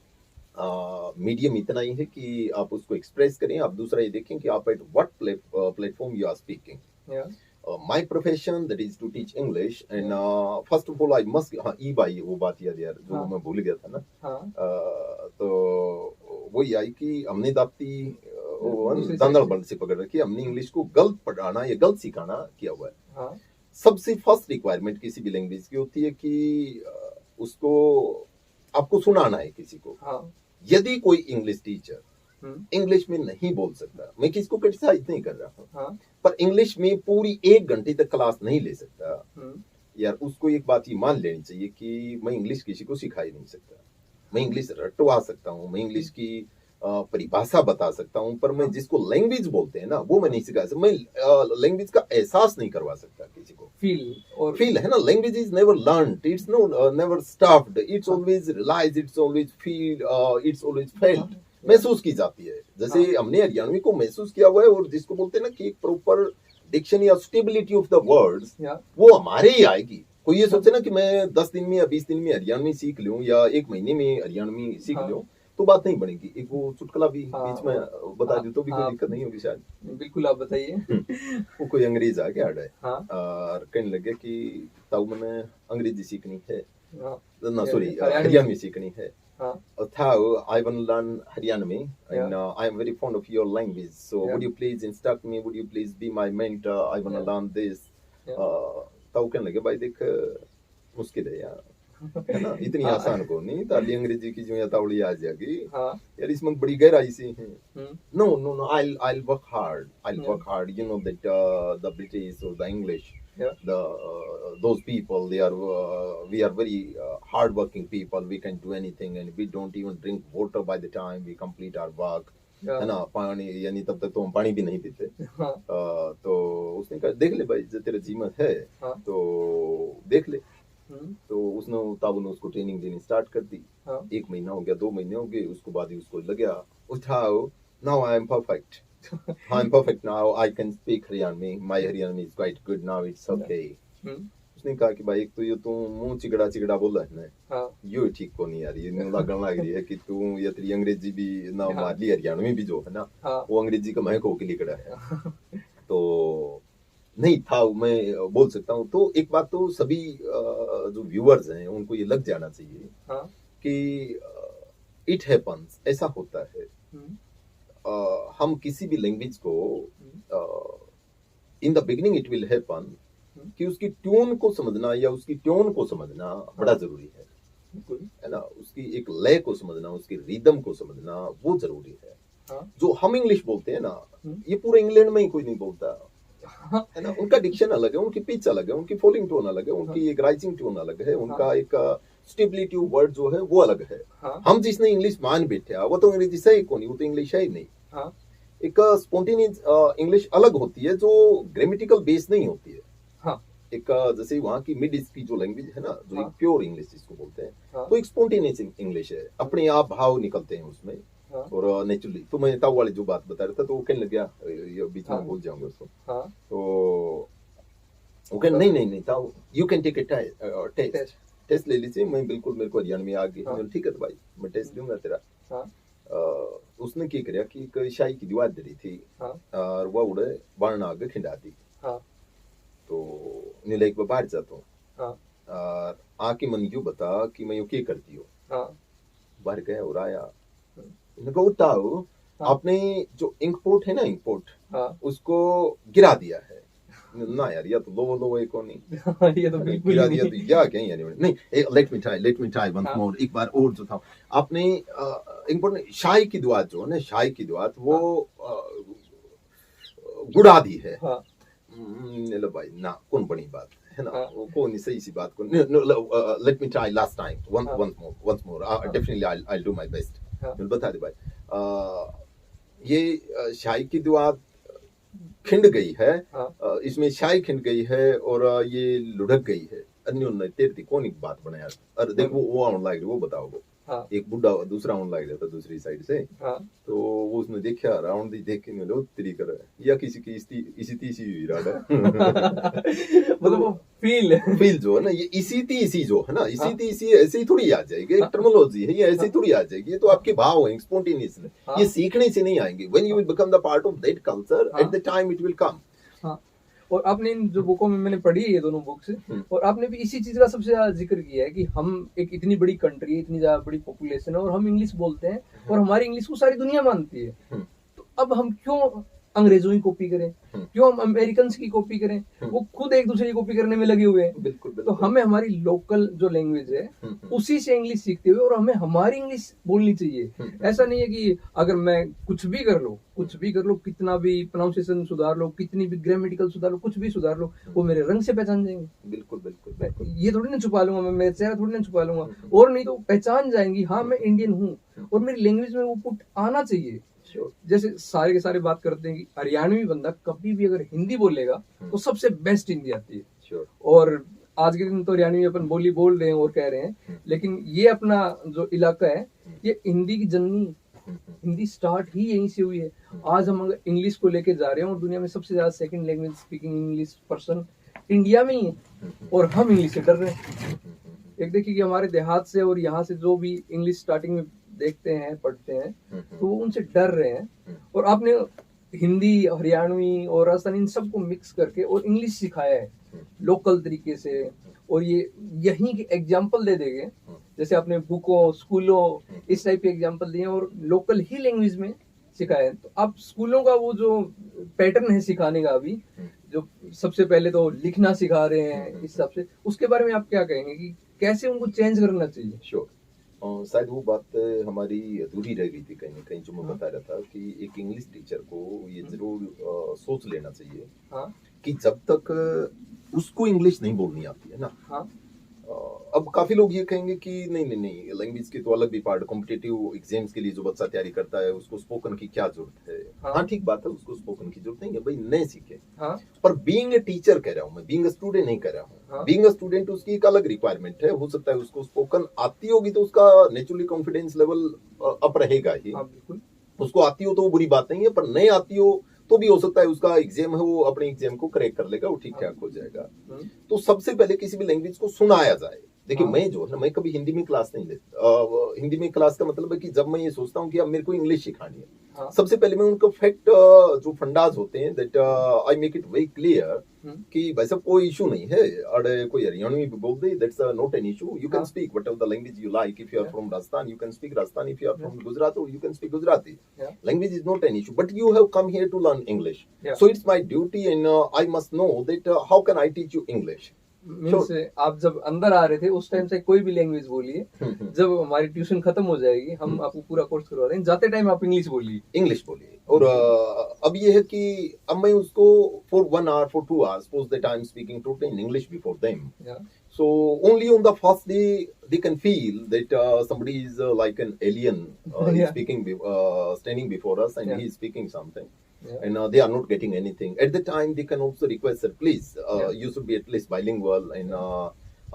मीडियम इतना ही है कि आप उसको एक्सप्रेस करें। आप दूसरा ये देखें कि आप at what platform you are speaking. या My profession that is to teach English, and first of all I must, हाँ ई बाई वो बात याद यार, जो हाँ। मैं भूल गया था ना। हाँ तो वही आई कि हमने दाती दूसरी दांदड़ side से। बंद से पकड़ रखी, हमने इंग्लिश को गलत पढ़ाना या गलत सिखाना किया हुआ है। हाँ सबसे फर्स्ट रिक्वायरमेंट किसी भी लैंग्वेज की होती है कि उसको आपको सुनाना है किसी को। हाँ यदि कोई इंग्लिश टीचर इंग्लिश में नहीं बोल सकता, मैं किसको क्रिटिसाइज नहीं कर रहा हूँ, हाँ पर इंग्लिश में पूरी 1 घंटे तक क्लास नहीं ले सकता, यार उसको एक बात ये मान लेनी चाहिए कि मैं इंग्लिश किसी को सिखा ही नहीं सकता। मैं इंग्लिश रटवा सकता हूँ, मैं इंग्लिश की परिभाषा बता सकता हूँ, पर मैं जिसको लैंग्वेज बोलते हैं ना वो मैं नहीं सिखा सकता। मैं लैंग्वेज का एहसास नहीं करवा सकता किसी को। फील है ना, language is never learned, it's no never stuffed, it's always realise, it's always feel, it's always felt, महसूस की जाती है। जैसे हमने हरियाणवी को महसूस किया हुआ है, और जिसको बोलते हैं ना कि एक प्रॉपर डिक्शन या स्टेबिलिटी ऑफ द वर्ड्स, वो हमारे ही आएगी। कोई ये सोचे ना कि मैं 10 दिन में या 20 दिन में हरियाणवी सीख लूं या 1 महीने में हरियाणवी सीख लूं, तो बात नहीं बनेगी। एक वो चुटकुला भी बीच में बता दूं तो भी कोई दिक्कत नहीं होगी शायद। बिल्कुल आप बताइए। वो कोई अंग्रेज आ गया अड़े, हाँ। और कहने लगे कि ताऊ मैंने अंग्रेजी सीखनी है, हाँ। ना सॉरी हरियाणवी सीखनी है। हाँ। Thao, I want to learn Haryanvi, and Yeah. I am very fond of your language. So Yeah. would you please instruct me? Would you please be my mentor? I want to Yeah. learn this. Yeah. ताऊ कहने लगे भाई देख मुश्किल है यार, है ना, इतनी हाँ। आसान को नहीं ताली अंग्रेजी की जो या तावड़ी आ जाएगी हाँ। यार, इसमें बड़ी गहराई सी है. हम्म। No, no, no. I'll work hard. I'll Yeah. work hard. You know that the British or the English, Yeah. those people, we are very hardworking people. We can do anything, and we don't even drink water by the time we complete our work. Yeah. है ना, पानी यानी तब तक तो हम पानी भी नहीं पीते. हाँ। तो उसने कहा देख ले भाई, जो तेरा जीवन है हाँ। तो देख ले. हम्म। तो उसने ताऊ ने उसको ट्रेनिंग देनी स्टार्ट कर दी. हाँ। 1 महीना हो गया, 2 महीने हो गए, उसको बाद ही उसको लग गया उठाओ. Now I am perfect. I'm perfect now. I can speak Haryanvi. My Haryanvi is quite good now. It's okay. हम्म। उसने कहा कि भाई एक तो ये तू मुंह चिगड़ा चिगड़ा बोला है ना, हाँ। ये ठीक को नहीं यार, ये न्यू लगन लग रही है कि तू ये तेरी अंग्रेजी भी ना हाँ। मार ली, हरियाणवी भी जो है ना हाँ। वो अंग्रेजी का महक होके लिखड़ा है. तो नहीं था, मैं बोल सकता हूँ. तो एक बात तो सभी जो व्यूअर्स हैं उनको ये लग जाना चाहिए हाँ। कि इट हैपन्स, ऐसा होता है. हम्म। हम किसी भी लैंग्वेज को in the beginning it will happen कि उसकी ट्यून को समझना या उसकी ट्यून को समझना बड़ा जरूरी है. बिल्कुल। है ना, उसकी एक लय को समझना, उसकी रिदम को समझना वो जरूरी है. हाँ। जो हम इंग्लिश बोलते हैं ना, ये पूरे इंग्लैंड में ही कोई नहीं बोलता. हाँ। है ना, उनका डिक्शन अलग है, उनकी पिच अलग है, उनकी फॉलिंग टोन अलग है, उनकी एक राइजिंग टोन अलग है, उनका एक स्टेबिलिटी वर्ड जो है वो अलग है. हाँ। हम जिसने इंग्लिश मान बैठे वो तो अंग्रेजी सही को नहीं, वो तो इंग्लिश है ही नहीं. हाँ। एक स्पॉन्टेनियस इंग्लिश अलग होती है जो ग्रामेटिकल बेस नहीं होती है. हाँ। एक जैसे वहाँ की मिड ईस्ट की जो लैंग्वेज है ना, जो हाँ. एक प्योर इंग्लिश जिसको बोलते हैं, हाँ. तो एक स्पॉन्टेनियस इंग्लिश है, अपने आप भाव निकलते हैं उसमें. हाँ. और नेचुरली. तो मैं ताऊ वाली जो बात बता रहा था तो वो कहने लग गया, ये बीच में हाँ. भूल जाऊंगा उसको. हाँ. तो वो कहने नहीं ताऊ, you can take a test ले लीजिए. मैं बिल्कुल, मेरे को हरियाणवी आ गई. हाँ. ठीक है तो भाई मैं टेस्ट लूंगा तेरा. हाँ. उसने क्या किया कि एक शाही की दीवार दे रही थी. हाँ. और वह उड़े बाणा आगे खिंडा दी. हाँ. तो नीले एक बाहर जाता हूँ. हाँ. और आके मन क्यों बता कि मैं यू क्या करती हूँ. हाँ. बाहर गया और आया. इनको उठाओ. हाँ. आपने जो इंक पोर्ट है ना, इंक पोर्ट, हाँ. उसको गिरा दिया है ना यार, या तो लो एक और नहीं. ये तो बिल्कुल गिरा नहीं. दिया तो क्या कहीं यार नहीं. लेट मी ट्राई वंस हाँ. मोर. एक बार और जो था आपने इंक पोर्ट ने शाही की दुआ जो है ना, शाही की दुआ वो गुड़ा दी है. हाँ. लो भाई ना, कौन बड़ी बात है ना. हाँ. वो कौन सही सी बात को. Let me try last time once more. Definitely I'll do my best. हाँ. बता दे भाई. ये शाही की दुआ खिंड गई है. हाँ. इसमें शाही खिंड गई है और ये लुढ़क गई है. अन्य तेरे कौन एक बात बनाया. अरे देखो वो ऑनलाइन वो बताओ. वो हाँ. एक बुढ़ा दूसरा ऑनलाइन रहता दूसरी साइड से. हाँ. तो वो उसने देखा राउंड देख के लो तेरी कर या किसी की इसी तीसी विराट है. मतलब वो फील जो है ना, ये इसी तीसी जो है ना, इसी हाँ. तीसी ऐसे ही थोड़ी आ जाएगी. एक टर्मिनोलॉजी है, ये ऐसे ही थोड़ी आ जाएगी. ये तो आपके भाव हैं स्पॉन्टेनियस. हाँ. ये सीखने से नहीं आएंगे. When you will become the part of that culture, at the time it will come. हाँ. और आपने इन जो बुकों में मैंने पढ़ी ये दोनों बुक्स, और आपने भी इसी चीज का सबसे ज्यादा जिक्र किया है कि हम एक इतनी बड़ी कंट्री है, इतनी ज्यादा बड़ी पॉपुलेशन है, और हम इंग्लिश बोलते हैं और हमारी इंग्लिश को सारी दुनिया मानती है. तो अब हम क्यों अंग्रेजों की कॉपी करें, क्यों हम अमेरिकन की कॉपी करें. वो खुद एक दूसरे की कॉपी करने में लगे हुए हैं. बिल्कुल. तो हमें हमारी लोकल जो लैंग्वेज है उसी से इंग्लिश सीखते हुए, और हमें हमारी इंग्लिश बोलनी चाहिए. ऐसा नहीं है कि अगर मैं कुछ भी कर लो, कितना भी प्रोनाउंसिएशन सुधार लो, कितनी भी ग्रामेटिकल सुधार लो, कुछ भी सुधार लो, वो मेरे रंग से पहचान जाएंगे. बिल्कुल. ये थोड़ी ना छुपा लूंगा, मैं मेरा चेहरा थोड़ी ना छुपा लूंगा, और नहीं तो पहचान जाएंगी हाँ मैं इंडियन हूँ, और मेरी लैंग्वेज में वो पुट आना चाहिए. जैसे सारे के सारे बात करते हैं कि हरियाणवी बंदा कभी भी अगर हिंदी बोलेगा तो सबसे बेस्ट हिंदी आती है. और आज के दिन तो हरियाणवी अपन बोली बोल रहे हैं और कह रहे हैं, लेकिन ये अपना जो इलाका है ये हिंदी की जननी, हिंदी स्टार्ट ही यहीं से हुई है. आज हम अगर इंग्लिश को लेके जा रहे हैं और दुनिया में सबसे ज्यादा second language speaking English person India में ही है, और हम इंग्लिश से डर रहे हैं. एक देखिए कि हमारे देहात से और यहाँ से जो भी इंग्लिश स्टार्टिंग में देखते हैं पढ़ते हैं तो वो उनसे डर रहे हैं. और आपने हिंदी, हरियाणवी और राजस्थानी इन सबको मिक्स करके और इंग्लिश सिखाया है लोकल तरीके से, और ये यहीं के एग्जाम्पल दे देंगे. जैसे आपने बुकों, स्कूलों, इस टाइप के एग्जाम्पल दिए और लोकल ही लैंग्वेज में सिखाया है. तो आप स्कूलों का वो जो पैटर्न है सिखाने का, अभी जो सबसे पहले तो लिखना सिखा रहे हैं इस हिसाब से, उसके बारे में आप क्या कहेंगे कि कैसे उनको चेंज करना चाहिए? श्योर। शायद वो बात हमारी अधूरी रह गई थी कहीं ना कहीं, जो मैं हाँ। बता रहा था कि एक इंग्लिश टीचर को ये जरूर सोच लेना चाहिए हाँ। कि जब तक उसको इंग्लिश नहीं बोलनी आती है ना, हाँ। अब काफी लोग ये कहेंगे कि नहीं नहीं नहीं, लैंग्वेज की तो अलग भी पार्ट, कॉम्पिटिटिव एग्जाम्स के लिए जो बच्चा तैयारी करता है उसको स्पोकन की क्या जरूरत है। हाँ। हाँ ठीक बात है, उसको स्पोकन की जरूरत नहीं है भाई, नए सीखे। हाँ। पर बीइंग ए टीचर कह रहा हूँ मैं, बीइंग ए स्टूडेंट नहीं कह रहा हूँ। हाँ। बीइंग ए स्टूडेंट उसकी एक अलग रिक्वायरमेंट है, हो सकता है उसको स्पोकन आती होगी तो उसका नेचुरली कॉन्फिडेंस लेवल अप रहेगा ही। हाँ बिल्कुल। उसको आती हो तो वो बुरी बात नहीं है, पर नहीं आती हो तो भी हो सकता है उसका एग्जाम है वो अपने एग्जाम को क्रैक कर लेगा, वो ठीक ठाक हो जाएगा। तो सबसे पहले किसी भी लैंग्वेज को सुनाया जाए। देखिए हाँ। मैं जो है ना, मैं कभी हिंदी में क्लास नहीं लेता। हिंदी में क्लास का मतलब है कि जब मैं ये सोचता हूँ कि अब मेरे को इंग्लिश सिखानी है, हाँ। सबसे पहले मैं उनको फैक्ट जो फंडाज होते हैं that I make it very clear कि भाई साहब कोई इशू नहीं है, अरे कोई हरियाणवी भी बोल दे, that's not an issue, you can हाँ। Speak whatever the language you like. If you are Yeah. From Rajasthan you can speak Rajasthan, if you are Yeah. From Gujarat you can speak Gujarati. Yeah. Language is not an issue, but you have come here to learn English. Yeah. So it's my duty and I must know that how can I teach you English. Means आप जब अंदर आ रहे थे उस टाइम से कोई भी लैंग्वेज बोलिए, जब हमारी ट्यूशन खत्म हो जाएगी हम आपको पूरा कोर्स करवा देंगे, जाते टाइम आप इंग्लिश बोलिए। इंग्लिश बोलिए। और अब ये है कि अब मैं उसको for 1 hour, for 2 hours, suppose that I'm speaking totally in English before them. Yeah. So only on the first day they can feel that somebody is like an alien Yeah. speaking, standing before us and Yeah. he is speaking something. Yeah. And they are not getting anything. At the time, they can also request, sir, please, Yeah. you should be at least bilingual and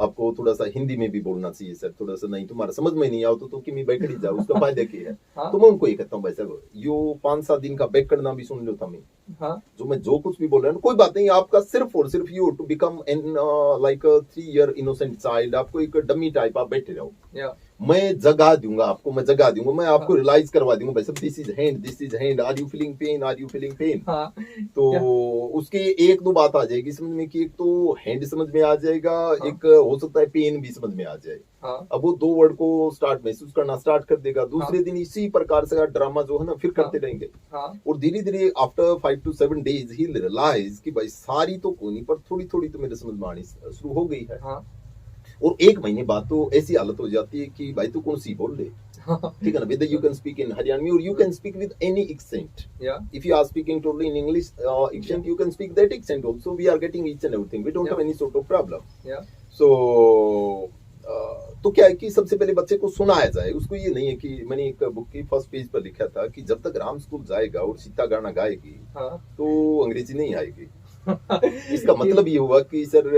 आपको थोड़ा सा हिंदी में भी बोलना चाहिए सर, थोड़ा सा नहीं तुम्हारा समझ में नहीं आओ तो कि मैं बैकड़ी जाओ, उसका फायदा क्या है। हाँ। तो मैं उनको ये कहता हूँ भाई साहब यो 5-7 दिन का बैक करना भी सुन लो था मैं। हाँ। जो कुछ भी बोल रहा हूँ कोई बात नहीं, आपका सिर्फ और सिर्फ you to become an like 3 year innocent child, आपको एक डमी टाइप आप बैठे रहो। Yeah. मैं जगा दूंगा आपको, मैं जगा दूंगा, मैं आपको रियलाइज करवा दूंगा भाई साहब this is hand, this is hand, are you feeling pain, are you feeling pain. हाँ। तो Yeah. उसके 1-2 बात आ जाएगी समझ में कि एक तो हैंड समझ में आ जाएगा, हाँ. एक हो सकता है पेन भी समझ में आ जाए। हाँ. अब वो 2 वर्ड को स्टार्ट महसूस करना स्टार्ट कर देगा, दूसरे हाँ. दिन इसी प्रकार से ड्रामा जो है ना फिर करते रहेंगे। हाँ. और धीरे धीरे आफ्टर 5 to 7 days ही रियलाइज कि भाई सारी तो कोई नहीं पर थोड़ी थोड़ी तो मेरे समझ में आनी शुरू हो गई है। हाँ. और 1 महीने बाद तो ऐसी हालत हो जाती है कि भाई तू कौन सी बोल ले, ठीक है ना, whether you can speak in Haryanvi or you can speak with any accent. Yeah. If you are speaking totally in English accent, you can speak that accent also. We are getting each and everything. We don't Yeah. have any sort of problem. Yeah. So तो क्या है कि सबसे पहले बच्चे को सुनाया जाए। उसको ये नहीं है कि मैंने एक बुक की फर्स्ट पेज पर लिखा था कि जब तक राम स्कूल जाएगा और सीता गाना गाएगी हाँ. तो अंग्रेजी नहीं आएगी। इसका मतलब ये हुआ कि सर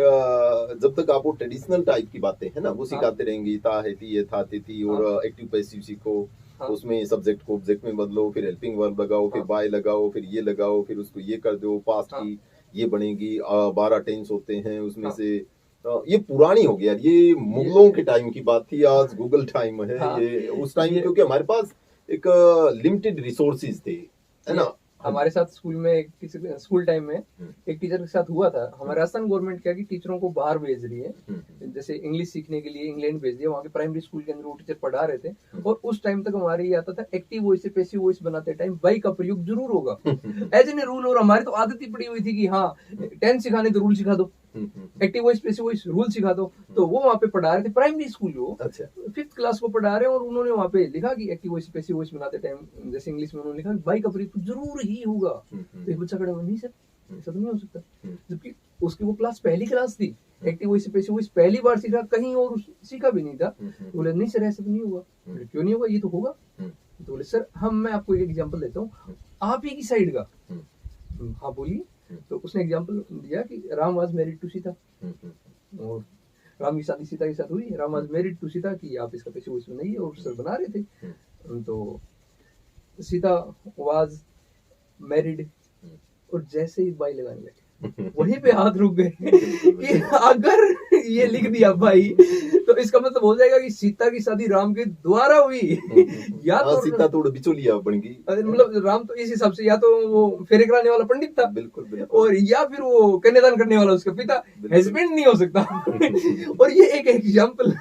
जब तक आप वो ट्रेडिशनल टाइप की बातें है ना वो सिखाते रहेंगी, ता है ती है था थी और एक्टिव पैसिव सीखो, उसमें सब्जेक्ट को ऑब्जेक्ट में बदलो, फिर हेल्पिंग वर्ब लगाओ, फिर बाय लगाओ, फिर ये लगाओ, फिर उसको ये कर दो, पास्ट की ये बनेगी, 12 टेंस होते हैं उसमें से। ये पुरानी हो गया, ये मुगलों के टाइम की बात थी, आज गूगल टाइम है। ये उस टाइम क्योंकि हमारे पास एक लिमिटेड रिसोर्सेज थे, है ना। हमारे साथ स्कूल में किसी स्कूल टाइम में एक टीचर के साथ हुआ था। हमारे राजस्थान गवर्नमेंट क्या कि टीचरों को बाहर भेज रही है, जैसे इंग्लिश सीखने के लिए इंग्लैंड भेज दिया, वहाँ के प्राइमरी स्कूल के अंदर वो टीचर पढ़ा रहे थे। और उस टाइम तक हमारे ये आता था एक्टिव वॉइस से पैसिव वॉइस बनाते टाइम बाई का प्रयोग जरूर होगा एज एन रूल। और हमारी तो आदत ही पड़ी हुई थी कि हाँ 10 सिखाने तो रूल सिखा दो, active voice passive voice rule सिखा दो। तो वो वहाँ पे पढ़ा रहे थे प्राइमरी स्कूल, वो 5th क्लास को पढ़ा रहे हैं और उन्होंने वहाँ पे लिखा कि एक्टिव वॉइस पैसिव वॉइस बनाते टाइम जैसे इंग्लिश में उन्होंने लिखा बाई का प्रयोग जरूर ही होगा। तो एक बच्चा खड़ा हुआ, नहीं सर ऐसा तो नहीं हो सकता, जबकि उसकी वो क्लास पहली क्लास थी, एक्टिव वॉइस पैसिव वॉइस पहली बार सीखा, कहीं और सीखा भी नहीं था। बोले नहीं सर ऐसा तो नहीं होगा। क्यों नहीं होगा, ये तो होगा। तो बोले सर मैं आपको एक एग्जांपल देता हूँ आप ही की साइड का। हाँ बोलिए। तो उसने एग्जांपल दिया कि Ram was married to Sita, और राम की शादी सीता के साथ हुई, Ram was married to Sita कि आप इसका पैसे उसमें नहीं है, और सर बना रहे थे। तो सीता वाज मैरिड, और जैसे ही बाई लगाने लगे वहीं पे हाथ रुक गए कि अगर ये लिख दिया भाई तो इसका मतलब हो जाएगा कि सीता की शादी राम के द्वारा हुई या तो सीता तो बिचौलिया बन गई। मतलब राम तो इस हिसाब से या तो वो फेरे कराने वाला पंडित था, बिल्कुल, और या फिर वो कन्यादान करने वाला उसका पिता, हस्बैंड नहीं हो सकता। और ये एक एग्जाम्पल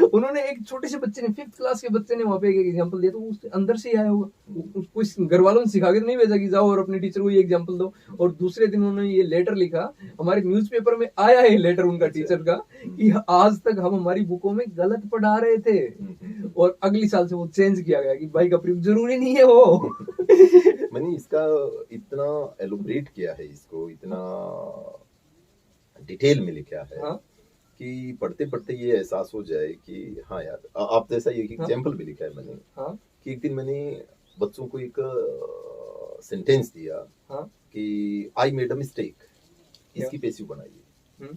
उन्होंने एक छोटे से बच्चे ने 5th क्लास के बच्चे ने वहां पे एक एग्जांपल दिया, तो उसके अंदर से ही आया होगा, उसको इस घर वालों ने सिखा के तो नहीं भेजा कि जाओ और अपने टीचर को ये एग्जांपल दो। और दूसरे दिन उन्होंने ये लेटर लिखा, हमारे न्यूज़पेपर में आया है लेटर उनका टीचर का, कि आज तक हम हमारी बुकों में गलत पढ़ा रहे थे, और अगली साल से वो चेंज किया गया कि भाई का प्रयोग जरूरी नहीं है वो। मैंने इसका इतना एलोबरेट किया है, इसको इतना डिटेल में लिखा है हाँ कि पढ़ते पढ़ते ये एहसास हो जाए कि हाँ यार, आप जैसा एक एग्जाम्पल भी लिखा है मैंने, हाँ कि एक दिन मैंने बच्चों को एक सेंटेंस दिया हाँ कि आई मेड अ मिस्टेक, इसकी पैसिव बनाइए। हम्म,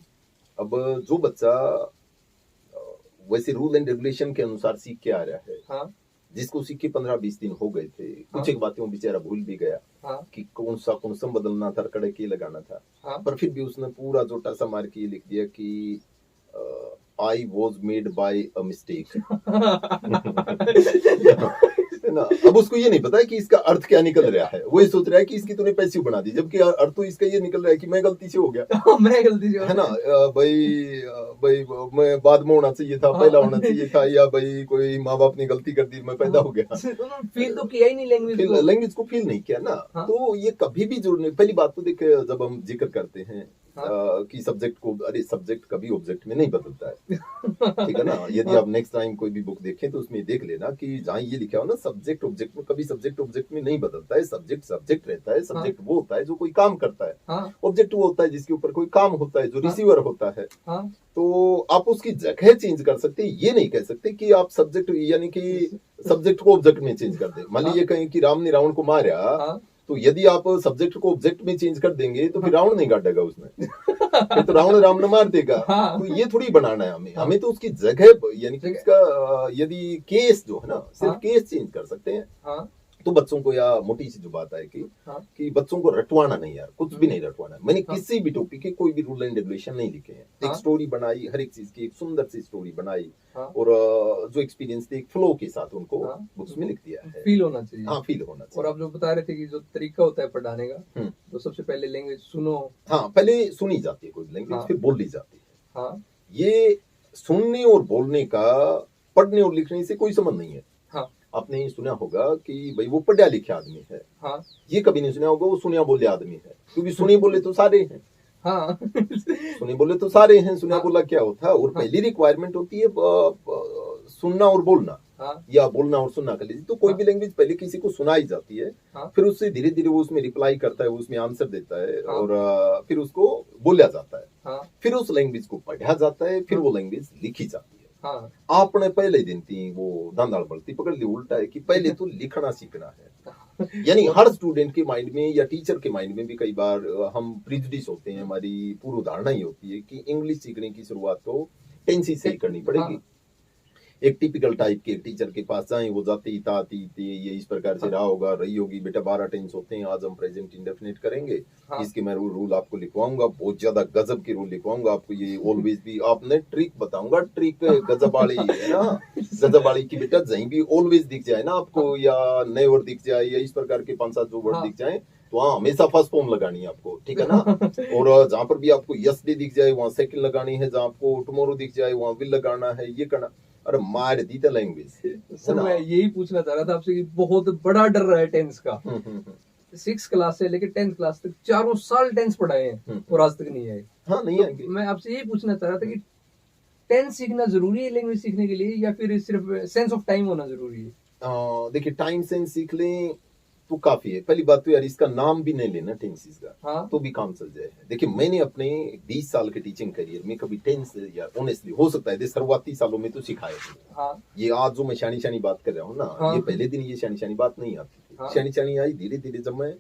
अब जो बच्चा वैसे रूल एंड रेगुलेशन के अनुसार सीख के आ रहा है, हाँ जिसको सीख के 15-20 दिन हो गए थे, हाँ। कुछ एक बातें वो बेचारा भूल भी गया हाँ कि कौन सा कुंसम बदलना था, कड़े के लगाना था, हाँ पर फिर भी उसने पूरा जोटा सा मार के ये लिख दिया कि I was made by a mistake. है ना? अब उसको ये नहीं पता है कि इसका अर्थ क्या निकल रहा है, वो ये सोच रहा है कि इसकी तूने पैसिव बना दी, जबकि अर्थ तो इसका ये निकल रहा है कि मैं गलती से हो गया। मैं गलती से, है ना? भाई मैं बाद में होना चाहिए था, पहला होना चाहिए था, या भाई कोई माँ बाप ने गलती कर दी, मैं पैदा हो गया। उन्होंने फील तो किया ही नहीं लैंग्वेज को। लैंग्वेज को फील नहीं किया ना। हाँ। तो ये कभी भी जुड़ने, पहली बात तो देख, जब हम जिक्र करते हैं कि सब्जेक्ट को, अरे सब्जेक्ट कभी ऑब्जेक्ट में नहीं बदलता है। ठीक है ना? यदि आप नेक्स्ट टाइम कोई भी बुक देखें तो उसमें देख लेना कि जहाँ ये लिखा हो ना सब्जेक्ट ऑब्जेक्ट में, कभी सब्जेक्ट ऑब्जेक्ट में नहीं बदलता है। सब्जेक्ट सब्जेक्ट रहता है, सब्जेक्ट वो होता है जो कोई काम करता है, हाँ ऑब्जेक्ट वो होता है जिसके ऊपर कोई काम होता है, जो हाँ। रिसीवर होता है। हाँ तो आप उसकी जगह चेंज कर सकते हैं, ये नहीं कह सकते कि आप सब्जेक्ट यानी कि सब्जेक्ट को ऑब्जेक्ट में चेंज कर दे। मान लीजिए कहीं कि राम ने रावण को मारा, हाँ तो यदि आप सब्जेक्ट को ऑब्जेक्ट में चेंज कर देंगे तो फिर रावण नहीं काटेगा उसमें, फिर तो रावण राम न मार देगा। हाँ। तो ये थोड़ी बनाना है हमें, हमें तो उसकी जगह यानी कि इसका यदि केस जो है ना, सिर्फ हाँ। केस चेंज कर सकते हैं। हाँ तो बच्चों को, या मोटी सी जो बात है हाँ। कि बच्चों को रटवाना नहीं यार, कुछ भी नहीं रटवाना। मैंने हाँ। किसी भी टॉपिक के कोई भी रूल एंड रेगुलेशन नहीं लिखे हैं। हाँ। एक स्टोरी बनाई, हर एक चीज की एक सुंदर सी स्टोरी बनाई, हाँ। और जो एक्सपीरियंस थे एक फ्लो के साथ उनको हाँ। बुक्स में लिख दिया है। फील होना चाहिए। हाँ, फील होना और चाहिए। आप जो बता रहे थे कि जो तरीका होता है पढ़ाने का, तो सबसे पहले लैंग्वेज सुनो। हाँ, पहले सुनी जाती है कोई लैंग्वेज, हाँ। फिर बोली जाती है। हाँ ये सुनने और बोलने का पढ़ने और लिखने से कोई संबंध नहीं है। हाँ आपने ये सुना होगा कि भाई वो पढ़ा लिखा आदमी है, हाँ ये कभी नहीं सुना होगा वो सुनिया बोले आदमी है, क्योंकि सुनी बोले तो सारे हैं। हाँ सुनी बोले तो सारे हैं, सुनिया हाँ। बोला क्या होता है? और पहली रिक्वायरमेंट होती है सुनना और बोलना, हाँ या बोलना और सुनना कर लीजिए। तो कोई हाँ। भी लैंग्वेज पहले किसी को सुनाई जाती है, हाँ। फिर उससे धीरे धीरे वो उसमें रिप्लाई करता है, वो उसमें आंसर देता है, हाँ। और फिर उसको बोला जाता है, हाँ फिर उस लैंग्वेज को पढ़ा जाता है, फिर वो लैंग्वेज लिखी जाती है। हाँ आपने पहले दिन थी वो दांदाड़ बढ़ती पकड़ ली, उल्टा है कि पहले तो लिखना सीखना है। यानी हर स्टूडेंट के माइंड में या टीचर के माइंड में भी कई बार हम प्रिजुडिस होते हैं, हमारी पूर्व धारणा ही होती है कि इंग्लिश सीखने की शुरुआत तो टेंसी से ही करनी पड़ेगी। एक टिपिकल टाइप के टीचर के पास जाएं, वो जाते ही ताती ये इस प्रकार से रहा होगा, रही होगी, बेटा 12 टेंस होते हैं, आज हम प्रेजेंट इंडेफिनिट करेंगे। हाँ। इसके मैं रूल आपको लिखवाऊंगा, बहुत ज्यादा गजब के रूल लिखवाऊंगा आपको। ये ऑलवेज भी आपने ट्रिक बताऊंगा, ट्रिक गजब वाली है ना, गजब वाली की बेटा जहीं भी ऑलवेज दिख जाए ना आपको, या नेवर दिख जाए, या इस प्रकार के 5-7 जो वर्ड दिख जाए, तो वहाँ हमेशा फर्स्ट फॉर्म लगानी है आपको, ठीक है ना। और जहाँ पर भी आपको यस्टरडे दिख जाए वहाँ सेकंड लगानी है, जहाँ आपको टुमारो दिख जाए वहाँ विल लगाना है, ये करना। अरे मार दी था लैंग्वेज। सर मैं यही पूछना चाह रहा था आपसे कि बहुत बड़ा डर रहा है टेंस का। 6 क्लास से लेकर 10th क्लास तक 4 साल टेंस पढ़ाए हैं और आज तक नहीं आए। हाँ, नहीं आएंगे। तो मैं आपसे यही पूछना चाह रहा था कि टेंस सीखना जरूरी है लैंग्वेज सीखने के लिए, या फिर सिर्फ सेंस ऑफ टाइम होना जरूरी है? देखिए, टाइम सेंस सीख लें तो काफी है। पहली बात तो यार इसका नाम भी नहीं लेना टेंसेस का, हाँ। तो भी काम चल जाए। देखिए, मैंने अपने 20 साल के टीचिंग करियर में कभी टेंस, यार ऑनेस्टली हो सकता है शुरुआती सालों में तो सिखाया था। हाँ। ये आज जो मैं शानी शानी बात कर रहा हूँ ना, हाँ। ये पहले दिन ये शानी शानी बात नहीं आती थी। हाँ। शानी शानी आई धीरे धीरे, जब मैं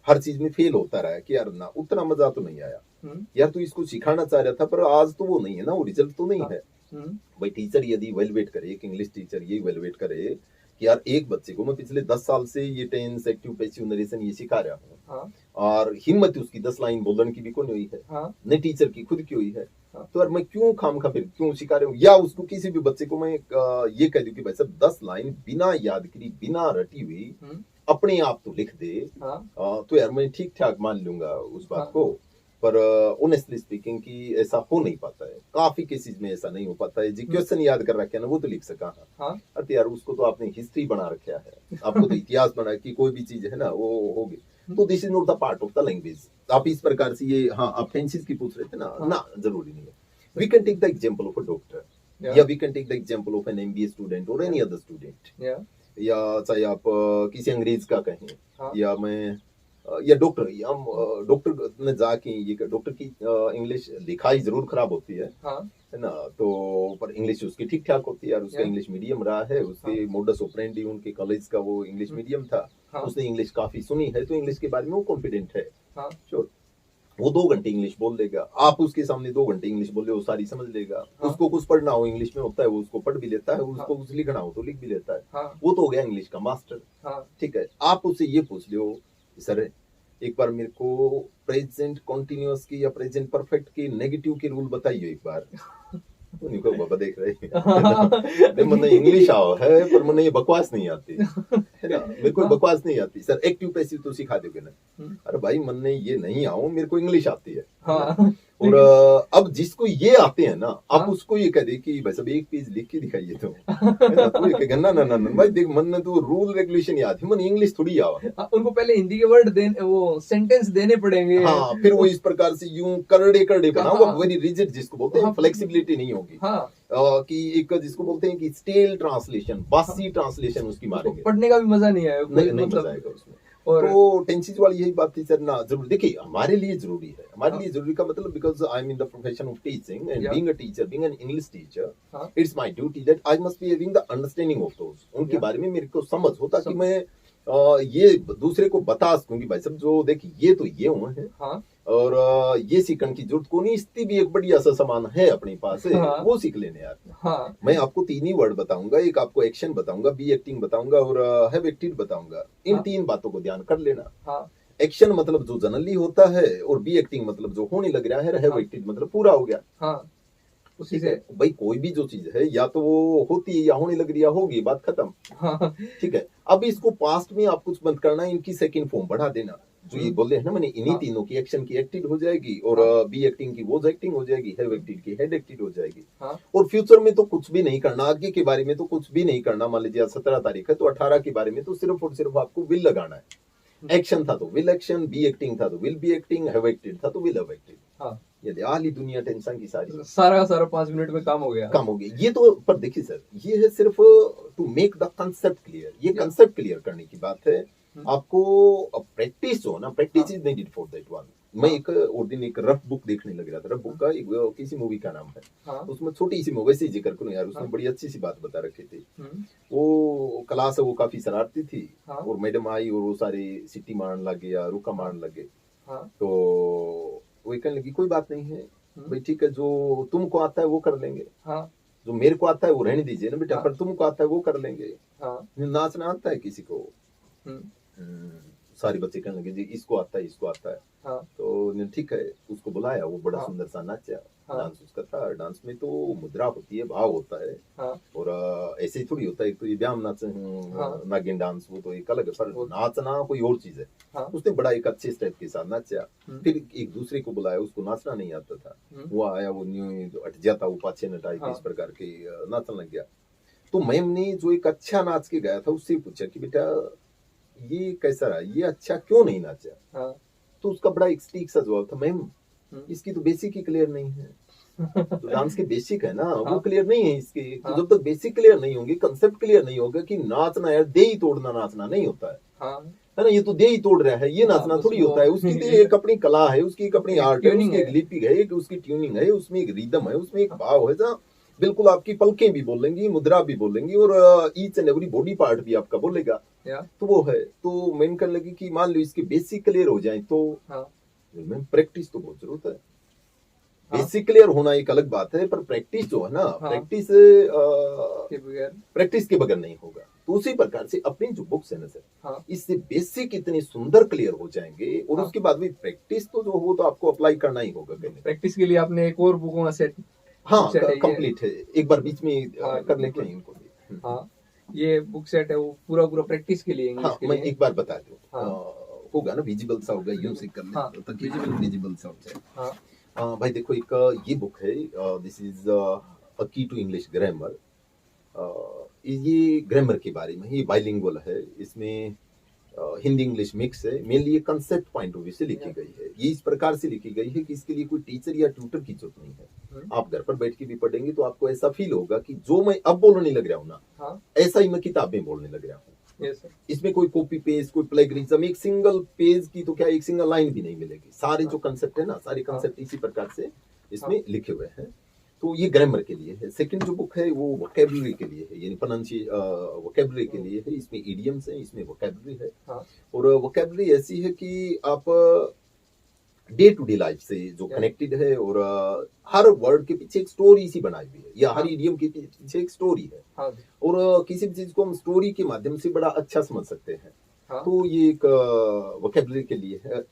हर चीज में फेल होता रहा कि यार ना उतना मजा तो नहीं आया, यार तू इसको सिखाना चाह रहा था पर आज तो वो नहीं है ना, वो रिजल्ट तो नहीं है। भाई टीचर यदि इवैल्यूएट करे, एक इंग्लिश टीचर ये इवैल्यूएट करे कि यार एक बच्चे को मैं पिछले 10 साल से ये टेंस, एक्टिव, पैसिव, नरेशन ये सिखा रहा हूँ, हाँ। और हिम्मत उसकी 10 लाइन बोलने की भी कोई हुई है, हाँ। न टीचर की खुद की हुई है, हाँ। तो यार मैं क्यों खामखा फिर क्यों सिखा रहा हूँ? या उसको किसी भी बच्चे को मैं ये कह दूं कि भाई साहब 10 लाइन बिना याद करी, बिना रटी हुई अपने आप तो लिख दे, हाँ। तो यार मैं ठीक ठाक मान लूंगा उस बात को। पर ऑनेस्टली स्पीकिंग कि ऐसा हो नहीं पाता है, काफी केसेस में ऐसा नहीं हो पाता है। जी क्वेश्चन याद कर रखे ना वो तो लिख सका हाँ अरे यार उसको तो आपने हिस्ट्री बना रखा है, आपको तो इतिहास बना कि कोई भी चीज है ना वो होगी, तो this is not the part of the language. आप इस प्रकार से ये हाँ आप टेंसेस की पूछ रहे थे ना, हाँ। ना जरूरी नहीं है। We can take the example of a doctor Yeah. या we can take the example of an MBA student और एनी अदर स्टूडेंट, या या चाहे आप किसी अंग्रेज का कहें, हाँ। या मैं या डॉक्टर, या हम डॉक्टर में जाके ये डॉक्टर की इंग्लिश लिखाई जरूर खराब होती है हाँ ना, तो पर इंग्लिश उसकी ठीक ठाक होती है यार, उसका Yeah. इंग्लिश मीडियम रहा है, उसके मोडस ऑपरेंडी उनके कॉलेज का वो इंग्लिश मीडियम था, हाँ उसने इंग्लिश काफी सुनी है तो इंग्लिश के बारे में वो कॉन्फिडेंट है। हाँ श्योर वो 2 घंटे इंग्लिश बोल देगा, आप उसके सामने 2 घंटे इंग्लिश बोले वो सारी समझ लेगा। हाँ। उसको कुछ पढ़ना हो इंग्लिश में होता है वो उसको पढ़ भी लेता है, हाँ। उसको कुछ लिखना हो तो लिख भी लेता है, हाँ वो तो हो गया इंग्लिश का मास्टर। हाँ ठीक है, आप उससे ये पूछ लो सर एक बार मेरे को प्रेजेंट कॉन्टिन्यूअस की या प्रेजेंट परफेक्ट की नेगेटिव की रूल बताइए एक बार, उनको बाबा देख रहे हैं मैंने इंग्लिश आओ है पर मैंने ये बकवास नहीं आती है ना, मेरे को बकवास नहीं आती सर, एक्टिव पैसिव तो सिखा दोगे ना, अरे भाई मैंने ये नहीं आओ मेरे को इंग्लिश आती है। हाँ और अब जिसको ये आते हैं ना आप हाँ। उसको ये कह दे कि भाई सब एक पेज लिख के दिखाइए तो है ना, तो ये कहेगा ना ना ना ना भाई देख मन तो रूल रेगुलेशन याद है, मन इंग्लिश थोड़ी आवा। हाँ, उनको पहले हिंदी के वर्ड देने वो सेंटेंस देने पड़ेंगे। हाँ फिर वो इस प्रकार से यूं करड़े करड़े बना होगा, हाँ। वेरी रिजिड जिसको बोलते हैं, हाँ। फ्लेक्सिबिलिटी नहीं होगी। हाँ कि एक जिसको बोलते हैं कि स्टेल ट्रांसलेशन, बासी ट्रांसलेशन उसकी उसको मारेंगे, पढ़ने का भी मजा नहीं आएगा नहीं नहीं मतलब। मजा आएगा उसमें। और तो टेंसेस वाली यही बात थी सर ना, जरूर देखिए हमारे लिए जरूरी है, हमारे हाँ। लिए जरूरी का मतलब because I am in the profession of teaching and Yeah. Being a teacher, being an English teacher, हाँ it's my duty that I must be having the understanding of those, उनके Yeah. बारे में मेरे को समझ होता कि समझ। मैं ये दूसरे को बता सकूं कि भाई सब जो देखिए ये तो ये हुए हैं हाँ और ये सीखने की जरूरत को नहीं, इसकी भी एक बढ़िया सा सामान है अपने पास है, हाँ। वो सीख लेने यार। हाँ मैं आपको 3 ही वर्ड बताऊंगा, एक आपको एक्शन बताऊंगा, बी एक्टिंग बताऊंगा और हैव एक्टेड बताऊंगा, इन हाँ। 3 बातों को ध्यान कर लेना। हाँ एक्शन मतलब जो जनरली होता है और बी एक्टिंग मतलब जो होने लग रहा है, हैव हाँ। एक्टेड मतलब पूरा हो गया। हाँ उसी ठीक से। है भाई, कोई भी जो चीज है या तो वो होती है या होने लग रही है, होगी, बात खत्म। हाँ ठीक है, अब इसको पास्ट में आप कुछ मत करना, इनकी सेकंड फॉर्म बढ़ा देना, जो ये बोले हैं ना मैंने, इन्हीं हाँ। तीनों की एक्शन की एक्टेड हो जाएगी और बी एक्टिंग की वो एक्टिंग हो जाएगी, हैव एक्टेड की हेड एक्टेड हो जाएगी। हाँ और फ्यूचर में तो कुछ भी नहीं करना, आगे के बारे में तो कुछ भी नहीं करना। मान लीजिए 17 तारीख है तो 18 के बारे में तो सिर्फ और सिर्फ आपको विल लगाना है। एक्शन था तो विल एक्शन, बी एक्टिंग था तो will be acting, have acted था तो विल हैव एक्टेड। हाँ ये आली दुनिया टेंशन की सारी सारा का सारा 5 मिनट में काम हो गया। कम हो गई। ये तो पर देखिए सर, ये है सिर्फ to make the concept clear, ये Yeah. कंसेप्ट क्लियर करने की बात है। आपको प्रैक्टिस हो ना, practice is needed for that one. मैं एक और दिन एक रफ बुक देखने लग रहा था, रफ बुक का एक किसी मूवी का नाम है, हाँ उसमें छोटी सी मूवी से जिक्र करूं यार, उसमें हाँ। बड़ी अच्छी सी बात बता रखी थी। हम्म, वो क्लास है वो काफी शरारती थी हाँ और मैडम आई और वो सारे सिटी मारने लगे या रुका मारने लगे, हाँ तो वो कहने लगी कोई बात नहीं है हम्म, भाई, ठीक है जो तुमको आता है वो कर लेंगे, हाँ जो मेरे को आता है वो रहने दीजिए ना बेटा, हाँ। पर तुमको आता है वो कर लेंगे। हाँ नाचना आता है किसी को? हम्म, सारे बच्चे कहने लगे जी इसको आता है, इसको आता है। हाँ तो ठीक है, उसको बुलाया, वो बड़ा हाँ। सुंदर सा नाचा, हाँ। डांस उसका था। डांस में तो मुद्रा होती है, भाव होता है हाँ और ऐसे ही थोड़ी होता है। तो ये व्यायाम नाच हाँ। नागिन डांस वो तो एक अलग है, पर वो- नाचना कोई और चीज है। हाँ उसने बड़ा एक अच्छे स्टेप के साथ नाचा। हम्म, फिर एक दूसरे को बुलाया, उसको नाचना नहीं आता था, वो आया, वो न्यू अट जाता, वो पाछे नटाई हाँ। इस प्रकार के नाचने लग गया। तो मैम ने जो एक अच्छा नाच के गया था उससे पूछा कि बेटा ये कैसा रहा, ये अच्छा क्यों नहीं नाचा? हाँ तो उसका बड़ा एक सटीक सा जवाब था, मैम हम्म, इसकी तो बेसिक ही क्लियर नहीं है। तो डांस के बेसिक है ना वो हाँ। क्लियर नहीं है इसके। तो हाँ। जब तक बेसिक क्लियर नहीं होंगे, कंसेप्ट क्लियर नहीं होगा कि नाचना यार दे ही तोड़ना नाचना नहीं होता हाँ है ना, ये तो दे ही तोड़ रहा है, ये हाँ, नाचना थोड़ी उसको- होता है। उसकी तो एक अपनी कला है, उसकी एक अपनी आर्ट है, ट्यूनिंग उसकी एक है। लिपि है, एक उसकी ट्यूनिंग है, उसमें एक रिदम है, उसमें एक भाव है, जहाँ बिल्कुल आपकी पलकें भी बोलेंगी, मुद्रा भी बोलेंगी और each and every body part भी आपका बोलेगा। या तो वो है। तो मैंने कहने लगी कि मान लो इसके बेसिक क्लियर हो जाए तो हाँ मैम प्रैक्टिस तो बहुत जरूरत है। हाँ। बेसिक क्लियर होना एक अलग बात है, पर प्रैक्टिस जो है ना, हाँ। प्रैक्टिस के बगैर प्रैक्टिस के बगैर नहीं होगा। तो उसी प्रकार से अपनी जो बुक्स है ना सर, हाँ इससे बेसिक इतने सुंदर क्लियर हो जाएंगे और हाँ। उसके बाद भी प्रैक्टिस तो जो हो तो आपको अप्लाई करना ही होगा कहीं। प्रैक्टिस के लिए आपने एक और बुकों का सेट हाँ सेट है ये। कंप्लीट है, एक बार बीच में हाँ, कर लेते बिल्कुल। हैं इनको भी। हाँ ये बुक सेट है वो पूरा पूरा प्रैक्टिस के लिए, इंग्लिश हाँ के मैं लिए। एक बार बता दूं, हाँ। होगा ना, विजिबल सा होगा, यूं से कर ले हाँ, ताकि visible। विजिबल सा हो जाए। हाँ भाई देखो, एक ये बुक है, दिस इज अ की टू इंग्लिश ग्रामर। ये ग्रामर के बारे में, ये बाइलिंगुअल है, इसमें हिंदी इंग्लिश मिक्स है। मेनली ये कंसेप्ट पॉइंट ऑफ व्यू से लिखी गई है। ये इस प्रकार से लिखी गई है कि इसके लिए कोई टीचर या ट्यूटर की जरूरत नहीं है। आप घर पर बैठ के भी पढ़ेंगे तो आपको ऐसा फील होगा कि जो मैं अब बोलने लग रहा हूँ ना, हाँ ऐसा ही मैं किताब में बोलने लग रहा हूँ। Yes sir. इसमें कोई कॉपी पेस्ट, कोई प्लेगरिज्म, एक सिंगल पेज की तो क्या, एक सिंगल लाइन भी नहीं मिलेगी। सारे जो कंसेप्ट है ना, सारे कंसेप्ट इसी प्रकार से इसमें लिखे हुए हैं। तो ये ग्रामर के लिए है। सेकंड जो बुक है वो वोकैबुलरी के लिए है, यानी वोकैबुलरी के लिए है। इसमें इडियम्स है, इसमें वोकैबुलरी है। और वोकैबुलरी ऐसी है कि आप डे टू डे लाइफ से जो कनेक्टेड है, और हर वर्ड के पीछे एक स्टोरी सी बनाई हुई है, या हर इडियम के पीछे एक स्टोरी है। और किसी भी चीज को हम स्टोरी के माध्यम से बड़ा अच्छा समझ सकते हैं। तो ये एक वोकैबुलरी के लिए है।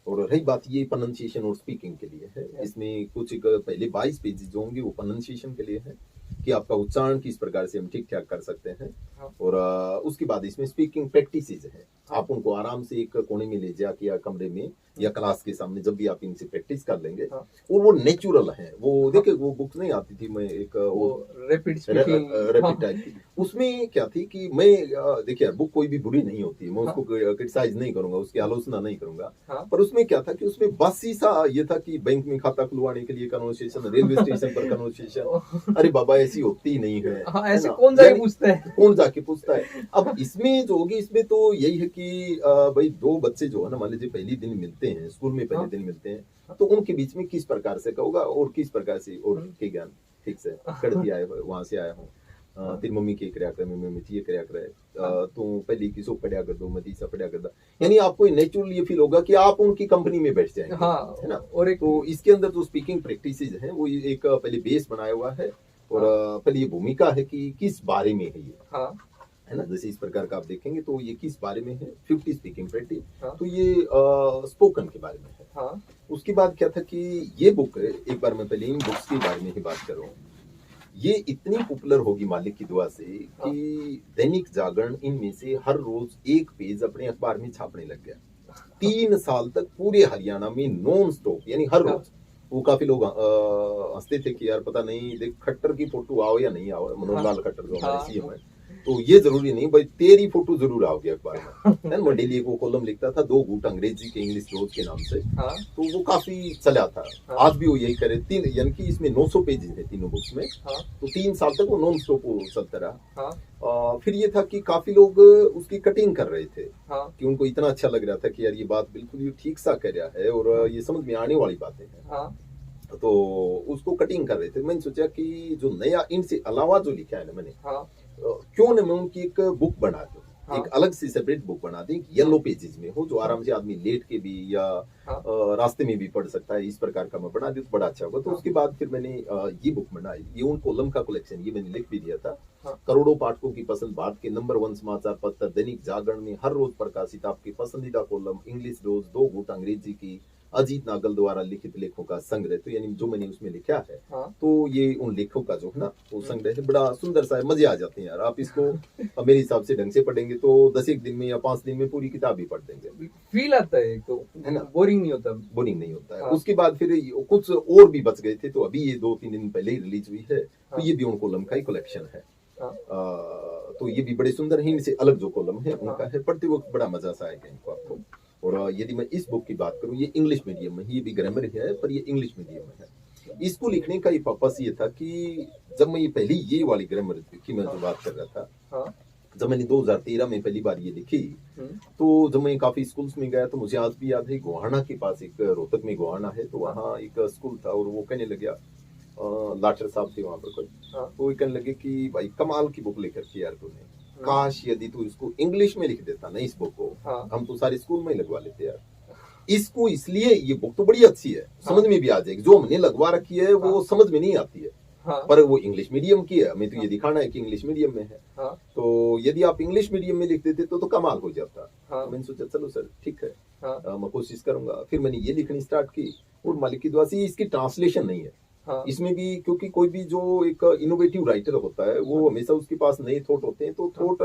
और रही बात ये प्रोनाउंसिएशन और स्पीकिंग के लिए है। इसमें कुछ एक पहले 22 पेजेस जो होंगे वो प्रोनाउंसिएशन के लिए है, कि आपका उच्चारण किस प्रकार से हम ठीक ठाक कर सकते हैं। और उसके बाद इसमें स्पीकिंग प्रैक्टिसेस है। आप उनको आराम से एक कोने में ले जाके, या कमरे में, या क्लास के सामने जब भी आप इनसे प्रैक्टिस कर लेंगे, और वो नेचुरल है। वो देखिए, वो बुक नहीं आती थी, मैं एक वो रैपिड स्पीकिंग रैपिड टाइप की, उसमें क्या थी कि मैं देखिए यार, बुक कोई भी बुरी नहीं होती है, मैं उसको क्रिटिसाइज नहीं करूंगा, उसकी आलोचना नहीं करूंगा। पर उसमें क्या था कि उसमें बस ही सा ये था कि बैंक में खाता खुलवाने के लिए कन्वर्सेशन, रेलवे स्टेशन पर कन्वर्सेशन। अरे बाबा, ऐसी होती ही नहीं है। ऐसे कौन जाके पूछता है, कौन जाके पूछता है। अब इसमें जो होगी, इसमें तो यही है कि भाई दो बच्चे जो है ना, मान लीजिए पहली दिन मिलते हैं, स्कूल में पहले दिन मिलते हैं, तो उनके बीच में किस प्रकार से होगा, और किस प्रकार से, और के ज्ञान ठीक से कड़ती आए हो, वहां से आया हूँ, तेरी मम्मी के कर्या करे, मम्मी ये कर्या करे, तो पहली किसो पढ़िया कर दो, मैं तीसरा पढ़िया कर दो। यानी आपको नेचुरली ये फील होगा कि आप उनकी कंपनी में बैठ जाएंगे, है ना। और एक तो इसके अंदर जो स्पीकिंग प्रैक्टिसेस हैं, वो एक पहले बेस बनाया हुआ है। और पहले ये भूमिका है कि किस बारे में है ये, है ना। जैसे इस प्रकार का आप देखेंगे तो ये किस बारे में है, 50 स्पीकिंग प्रैक्टिस, तो ये स्पोकन के बारे में है। उसके बाद क्या था कि ये बुक, एक बार मैं पहले इन बुक्स के बारे में ही बात करूं, ये इतनी पॉपुलर होगी मालिक की दुआ से कि दैनिक जागरण इनमें से हर रोज एक पेज अपने अखबार में छापने लग गया। 3 साल तक पूरे हरियाणा में नॉन स्टॉप, यानी हर रोज। वो काफी लोग हंसते थे कि यार पता नहीं, देख खट्टर की फोटो आओ या नहीं आओ, मनोहर लाल खट्टर जो हमारे सीएम है, तो ये जरूरी नहीं भाई, तेरी फोटो जरूर आओगी अखबार में। मैं डेली को कॉलम लिखता था, 2 घूंट अंग्रेजी के इंग्लिश रोज के नाम से, तो वो काफी चला था। आज भी वो यही करे। 3 यानी कि इसमें 900 पेजेस है तीनों बुक्स में, तो 3 साल तक वो नॉन स्टॉप चलता रहा। फिर ये था कि काफी लोग उसकी कटिंग कर रहे थे, कि उनको इतना अच्छा लग रहा था कि यार ये बात बिल्कुल ये ठीक सा कर रहा है, और ये समझ में आने वाली बातें हैं, तो उसको कटिंग कर रहे थे। मैंने सोचा कि जो नया इनसे अलावा जो लिखा है ना मैंने, क्यों न मैं उनकी एक बुक बना दूं, एक अलग सी सेपरेट बुक बना दें, येलो पेजेस में हो, जो आराम से आदमी लेट के भी या रास्ते में भी पढ़ सकता है। इस प्रकार का मैं बना दूं तो बड़ा अच्छा होगा। तो उसके बाद फिर मैंने ये बुक बनाई। ये उन कॉलम का कलेक्शन, ये मैंने लिख भी दिया था। करोड़ों पाठकों की पसंद, भारत के नंबर 1 समाचार पत्र दैनिक जागरण में हर रोज प्रकाशित आपके पसंदीदा कॉलम, इंग्लिश रोज, 2 घूंट अंग्रेजी की, अजीत नागल द्वारा लिखित लेखों का संग्रह। तो यानी जो मैंने उसमें लिखा है, तो ये उन लेखों का जो है ना, वो संग्रह है। बड़ा सुंदर सा है, मजे आ जाते हैं यार। आप इसको मेरे हिसाब से ढंग से पढ़ेंगे तो 10 दिन में या 5 दिन में पूरी किताब ही पढ़ देंगे। फील आता है, तो है ना, बोरिंग नहीं होता। बोरिंग नहीं होता है। उसके बाद फिर कुछ और भी बच गए थे, तो अभी ये 2-3 दिन पहले ही रिलीज हुई है। तो ये भी उन कॉलम का ही कलेक्शन है। तो ये भी बड़े सुंदर है। इनसे अलग जो कॉलम है उनका है। पढ़ते वक्त बड़ा मजा सा आएगा इनको आपको। और यदि मैं इस बुक की बात करूं, ये इंग्लिश मीडियम में, ये भी ग्रामर है पर ये इंग्लिश मीडियम में है। इसको लिखने का ये पर्पस ये था कि जब मैं ये पहली ये वाली ग्रामर की मैं जो बात कर रहा था, जब मैंने 2013 में पहली बार ये लिखी, तो जब मैं काफी स्कूल्स में गया, तो मुझे आज भी याद है, गोहाना के पास एक, रोहतक में गोहाना है, तो वहाँ एक स्कूल था, और वो कहने लगे, लाटर साहब थे वहाँ पर कोई, तो वो कहने लगे कि भाई कमाल की बुक लेकर के यार तूने, काश यदि तू इसको इंग्लिश में लिख देता ना, इस बुक को हम तो सारे स्कूल में ही लगवा लेते यार। इसको इसलिए, ये बुक तो बड़ी अच्छी है, समझ में भी आ जाएगी। जो हमने लगवा रखी है वो समझ में नहीं आती है, पर वो इंग्लिश मीडियम की है, हमें तो ये दिखाना है कि इंग्लिश मीडियम में है। तो यदि आप इंग्लिश मीडियम में लिख देते तो कमाल हो जाता। तो मैंने सोचा चलो सर ठीक है, मैं कोशिश करूंगा। फिर मैंने ये लिखनी स्टार्ट की, और मालिक की दुआ से इसकी ट्रांसलेशन नहीं है इसमें भी, क्योंकि कोई भी जो एक इनोवेटिव राइटर होता है, वो हमेशा उसके पास नए थॉट होते हैं, तो थॉट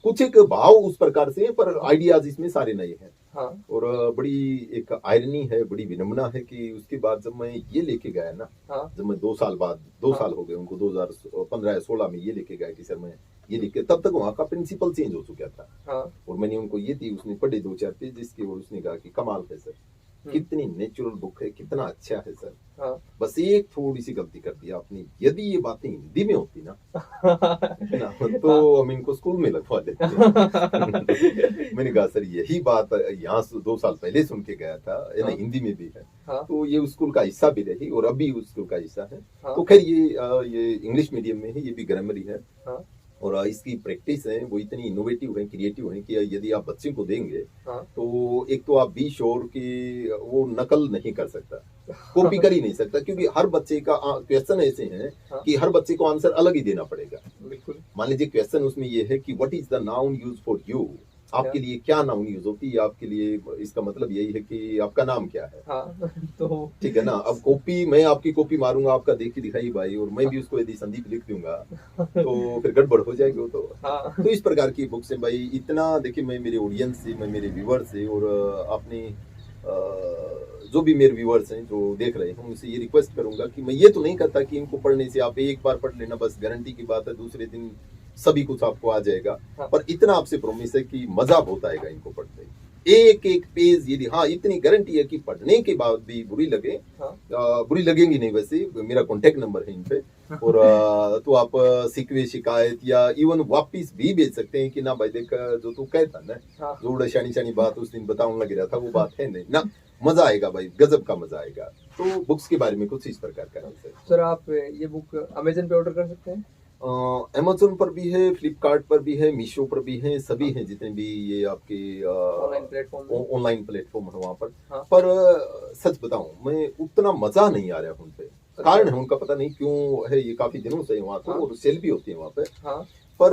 कुछ एक भाव उस प्रकार से है, पर आइडियाज इसमें सारे नए हैं। हाँ और बड़ी एक आयरनी है, बड़ी विनम्रता है कि उसके बाद जब मैं ये लेके गया ना, हाँ जब मैं 2 साल बाद, 2 हाँ साल हो गए उनको, 2015 या 16 में ये लेके गया कि सर मैं ये लिख के, तब तक वहाँ का प्रिंसिपल चेंज हो चुका था। हाँ और मैंने उनको ये दी, उसने पढ़े 2-4 पेज जिसके, और उसने कहा कि कमाल है सर, कितनी नेचुरल बुक है, कितना अच्छा है सर, हाँ बस एक थोड़ी सी गलती कर दी आपने, यदि ये बातें हिंदी में होती ना, है ना, तो हम इनको स्कूल में लगवा देते हैं। मैंने कहा सर यही बात यहाँ से 2 साल पहले सुन के गया था, है ना, हाँ हिंदी में भी है, हाँ तो ये उस स्कूल का हिस्सा भी रही और अभी उस स्कूल का हिस्सा है। हाँ तो खैर ये इंग्लिश मीडियम में है, ये भी ग्रामरी है, हाँ और इसकी प्रैक्टिस है वो इतनी इनोवेटिव है, क्रिएटिव है कि यदि आप बच्चे को देंगे हाँ तो एक तो आप बी श्योर कि वो नकल नहीं कर सकता, कॉपी कर ही नहीं सकता, क्योंकि हर बच्चे का क्वेश्चन ऐसे हैं हाँ कि हर बच्चे को आंसर अलग ही देना पड़ेगा। बिल्कुल मान लीजिए क्वेश्चन उसमें ये है कि what is the noun use for you, आपके लिए क्या नाउन यूज होती है, आपके लिए इसका मतलब यही है कि आपका नाम क्या है। हाँ तो ठीक है ना, अब कॉपी, मैं आपकी कॉपी मारूंगा आपका देख के दिखाई भाई, और मैं भी उसको यदि संदीप लिख दूंगा तो फिर गड़बड़ हो जाएगी वो तो। हाँ तो इस प्रकार की बुक्स है भाई। इतना देखिए, मैं मेरे ऑडियंस से, मैं मेरे व्यूअर्स से, और आपने जो भी मेरे व्यूअर्स हैं जो देख रहे हैं, उनसे ये रिक्वेस्ट करूंगा कि मैं ये तो नहीं कहता कि इनको पढ़ने से आप एक बार पढ़ लेना बस गारंटी की बात है, दूसरे दिन सभी कुछ आपको आ जाएगा, हाँ पर इतना आपसे प्रॉमिस है कि मजा बहुत आएगा इनको पढ़ते ही। एक एक पेज यदि, हाँ इतनी गारंटी है कि पढ़ने के बाद भी बुरी लगे, हाँ बुरी लगेंगी नहीं, वैसे मेरा कॉन्टेक्ट नंबर है इन पे, और तो आप शिकवे शिकायत या इवन वापिस भी भेज सकते हैं कि ना भाई देख, जो तू कहता ना, हाँ जो उड़ा शानी शानी बात उस दिन बताऊं लग रहा था, वो बात है नहीं ना, मजा आएगा भाई, गजब का मजा आएगा। तो बुक्स के बारे में कुछ इस प्रकार का है। सर आप ये बुक अमेजन पे ऑर्डर कर सकते हैं? अमेजोन पर भी है, फ्लिपकार्ट पर भी है, मीशो पर भी है, सभी हैं जितने भी ये आपके ऑनलाइन प्लेटफॉर्म में? ऑनलाइन प्लेटफॉर्म है वहां पर। हाँ पर सच बताऊं, मैं उतना मजा नहीं आ रहा है उन पे, कारण है उनका पता नहीं क्यों है, ये काफी दिनों से है वहां पर, हाँ और सेल भी होती है वहां पे, हाँ पर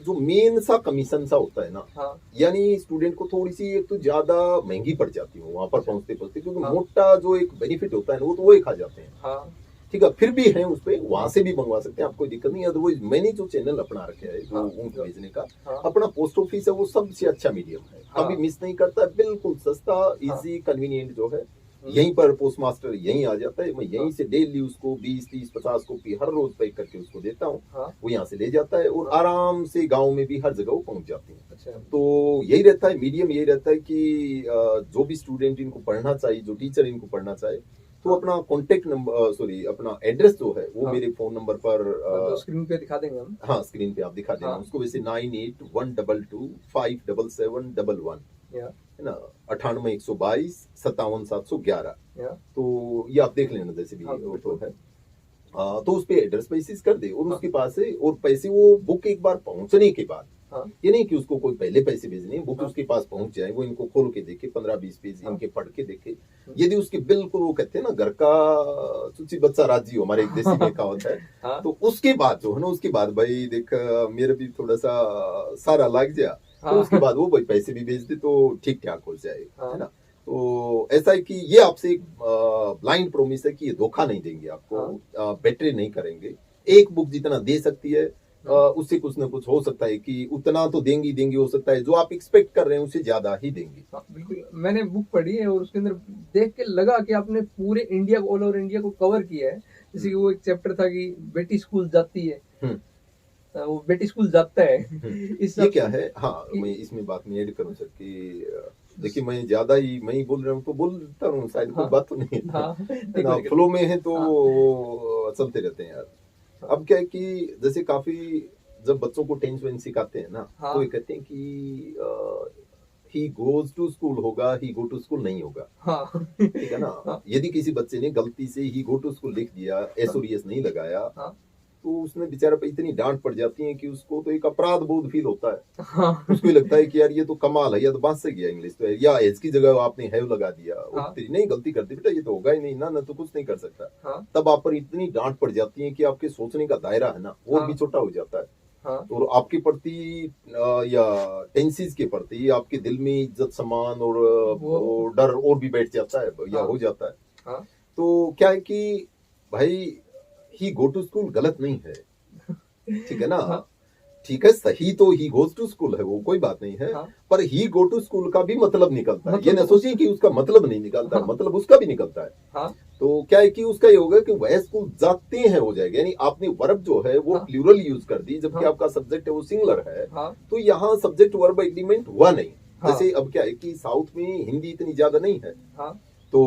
जो मेन सा कमीशन सा होता है ना, हाँ यानी स्टूडेंट को थोड़ी सी एक तो ज्यादा महंगी पड़ जाती है वहां पर पहुंचते पहुंचते, क्योंकि हाँ मोटा जो एक बेनिफिट होता है ना, वो तो वो ही खा जाते हैं। हाँ ठीक है, फिर भी है उस पे, वहां से भी मंगवा सकते हैं, आपको कोई दिक्कत नहीं है। अदरवाइज मैंने जो चैनल अपना रखा है, जो हाँ ऊँट भेजने का, हाँ अपना पोस्ट ऑफिस है, वो सबसे अच्छा मीडियम है, हाँ कभी मिस नहीं करता, बिल्कुल सस्ता, हाँ इजी, कन्वीनियंट जो है, हम्म, यहीं पर पोस्ट मास्टर यहीं आ जाता है, मैं यहीं हाँ से डेली उसको 20, 30, 50 कॉपी हर रोज पैक करके उसको देता हूँ, हाँ वो यहाँ से ले जाता है, और हाँ आराम से गाँव में भी हर जगह वो पहुंच जाती है। अच्छा तो यही रहता है, मीडियम यही रहता है कि जो भी स्टूडेंट इनको पढ़ना चाहिए, जो टीचर इनको पढ़ना चाहे, तो हाँ अपना कॉन्टेक्ट नंबर, सॉरी अपना एड्रेस जो है वो हाँ मेरे फोन नंबर पर, हाँ तो स्क्रीन पे दिखा देंगे हम। हाँ स्क्रीन पे आप दिखा देना हाँ उसको, वैसे 9812257711 या है ना, 9812277711, या तो ये आप देख लेना जैसे भी हाँ वो बिल्कुल तो है। तो उस पे एड्रेस बेसिस कर दे, और हाँ उसके पास है, और पैसे वो बुक एक बार पहुंचने के बाद, हाँ ये नहीं कि उसको कोई पहले पैसे भेजने हैं, बुक हाँ उसके पास पहुंच जाए, वो इनको खोल के देखे, 15-20 पेज हाँ इनके पढ़ के देखे, यदि उसके बिल्कुल, वो कहते हैं ना घर का चुची बच्चा राजी हो, हमारे एक देसी में कहावत है, हाँ तो उसके बाद जो है ना, उसके बाद भाई देख, मेरा भी थोड़ा सा सारा लग गया, तो हाँ उसके बाद वो भाई पैसे भी भेज दे तो ठीक ठाक हो जाए, हाँ है ना। तो ऐसा है कि ये आपसे एक ब्लाइंड प्रोमिस है कि ये धोखा नहीं देंगे आपको, हाँ बेटरे नहीं करेंगे, एक बुक जितना दे सकती है, उससे कुछ ना कुछ हो सकता है कि उतना तो देंगी देंगी, हो सकता है जो आप एक्सपेक्ट कर रहे हैं उससे ज्यादा ही देंगी। हाँ बिल्कुल, मैंने बुक पढ़ी है और उसके अंदर देख के लगा कि आपने पूरे इंडिया को, ऑल ओवर इंडिया को कवर किया है। जैसे कि वो एक चैप्टर था कि बेटी स्कूल जाती है, हम्म वो बेटी स्कूल जाता है इस ये हिसाब क्या से है, हाँ कि मैं इसमें बात में ऐड करूं सर कि देखिए, मैं ज्यादा ही मैं ही बोल रहा हूँ तो बोलता हूँ, शायद कोई हाँ बात तो नहीं है, हाँ है नहीं ना, कोई दिक्कत फ्लो में है तो हाँ चलते रहते हैं यार। हाँ अब क्या है कि जैसे काफी, जब बच्चों को टेंस वेंस सिखाते हैं ना, हाँ तो ये कहते हैं कि ही गोज टू स्कूल होगा, ही गो टू स्कूल नहीं होगा। हाँ ठीक है ना, हाँ यदि किसी बच्चे ने गलती से ही गो टू स्कूल लिख दिया, एस और एस नहीं लगाया, हाँ तो उसने बेचारा पे इतनी डांट पड़ जाती है कि उसको तो एक अपराध बोध फील होता है, हाँ उसको लगता है कि यार ये तो कमाल है, या तो बात से गया इंग्लिश तो, या एज की जगह आपने हैव लगा दिया, और हाँ तेरी नहीं गलती कर दी बेटा, ये तो होगा ही नहीं ना, ना तो कुछ नहीं कर सकता। हाँ तब आप पर इतनी डांट पड़ जाती है कि आपके सोचने का दायरा है ना और हाँ भी छोटा हो जाता है, हाँ और आपके प्रति या टेंसेस के प्रति आपके दिल में इज्जत सम्मान और वो डर और भी बैठ जाता है या हाँ हो जाता है। हाँ तो क्या है कि भाई, ही गो टू स्कूल गलत नहीं है, ठीक है ना, हाँ ठीक है, सही तो ही गोज टू स्कूल है, वो कोई बात नहीं है। हाँ। पर ही गो टू स्कूल का भी मतलब निकलता है, ये मतलब ना सोचिए कि उसका मतलब नहीं निकलता, हाँ। मतलब उसका भी निकलता है। हाँ तो क्या है कि उसका ये होगा कि वह स्कूल जाते हैं हो जाएगा, यानी आपने वर्ब जो है वो हाँ। प्लूरल यूज कर दी, जबकि हाँ। आपका सब्जेक्ट है वो सिंगुलर है। हाँ तो यहाँ सब्जेक्ट वर्ब एग्रीमेंट हुआ नहीं। हाँ। जैसे अब क्या है कि साउथ में हिंदी इतनी ज्यादा नहीं है, हाँ तो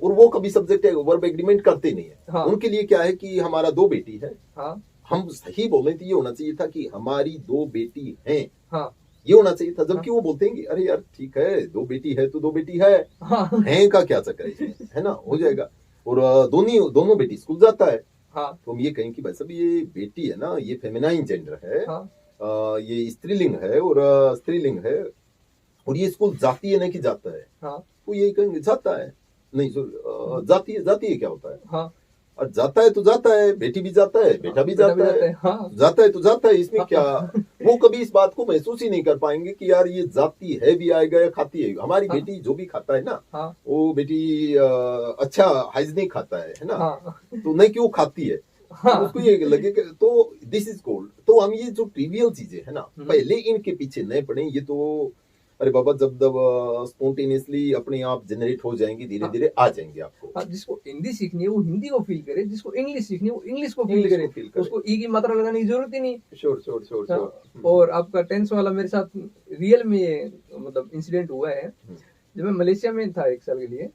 और वो कभी सब्जेक्ट वर्ब एग्रीमेंट करते नहीं है। हाँ। उनके लिए क्या है कि हमारा 2 बेटी है, हाँ हम सही बोले तो ये होना चाहिए था कि हमारी 2 बेटी हैं, हाँ। ये होना चाहिए था। जबकि वो बोलते हैं कि अरे यार ठीक है, 2 बेटी है तो 2 बेटी है, हाँ हैं का क्या चक्कर है इसमें, है ना, हो जाएगा। और दोनों बेटी स्कूल जाता है, हाँ। तो हम ये कहें कि भाई साहब ये बेटी है ना, ये फेमिनाइन जेंडर है, हाँ ये स्त्रीलिंग है और स्त्रीलिंग है, और ये स्कूल जाती है ना कि जाता है, हाँ। तो यही कहेंगे जाता है। नहीं जाती है क्या होता है, हाँ और जाता है तो जाता है, बेटी भी जाता है, बेटा भी जाता है, हाँ। जाता है तो जाता है, इसमें हाँ। क्या। वो कभी इस बात को महसूस ही नहीं कर पाएंगे कि यार ये जाती है भी आएगा या खाती है। हमारी हाँ। बेटी जो भी खाता है ना, हाँ वो बेटी अच्छा हाइजीनिक खाता है ना, हाँ। तो नहीं कि वो खाती है, हाँ। तो उसको ये लगे कि तो दिस इज कोल्ड। तो हम ये जो ट्रिवियल चीजें है ना, पहले इनके पीछे नहीं पड़े, ये तो अरे बाबा जब जब स्पॉन्टेनियसली अपने आप जनरेट हो जाएंगी, धीरे धीरे आ जाएंगे आपको। हाँ, जिसको हिंदी सीखनी है वो हिंदी को फील करे, जिसको इंग्लिश सीखनी है वो इंग्लिश को फील इंग्लिश करे, को feel करे। उसको ई की मात्रा लगाने की जरूरत ही नहीं। श्योर श्योर श्योर हाँ, श्योर। और आपका टेंस वाला मेरे साथ रियल में ये मतलब इंसिडेंट हुआ है। जब मैं मलेशिया में था 1 साल के लिए,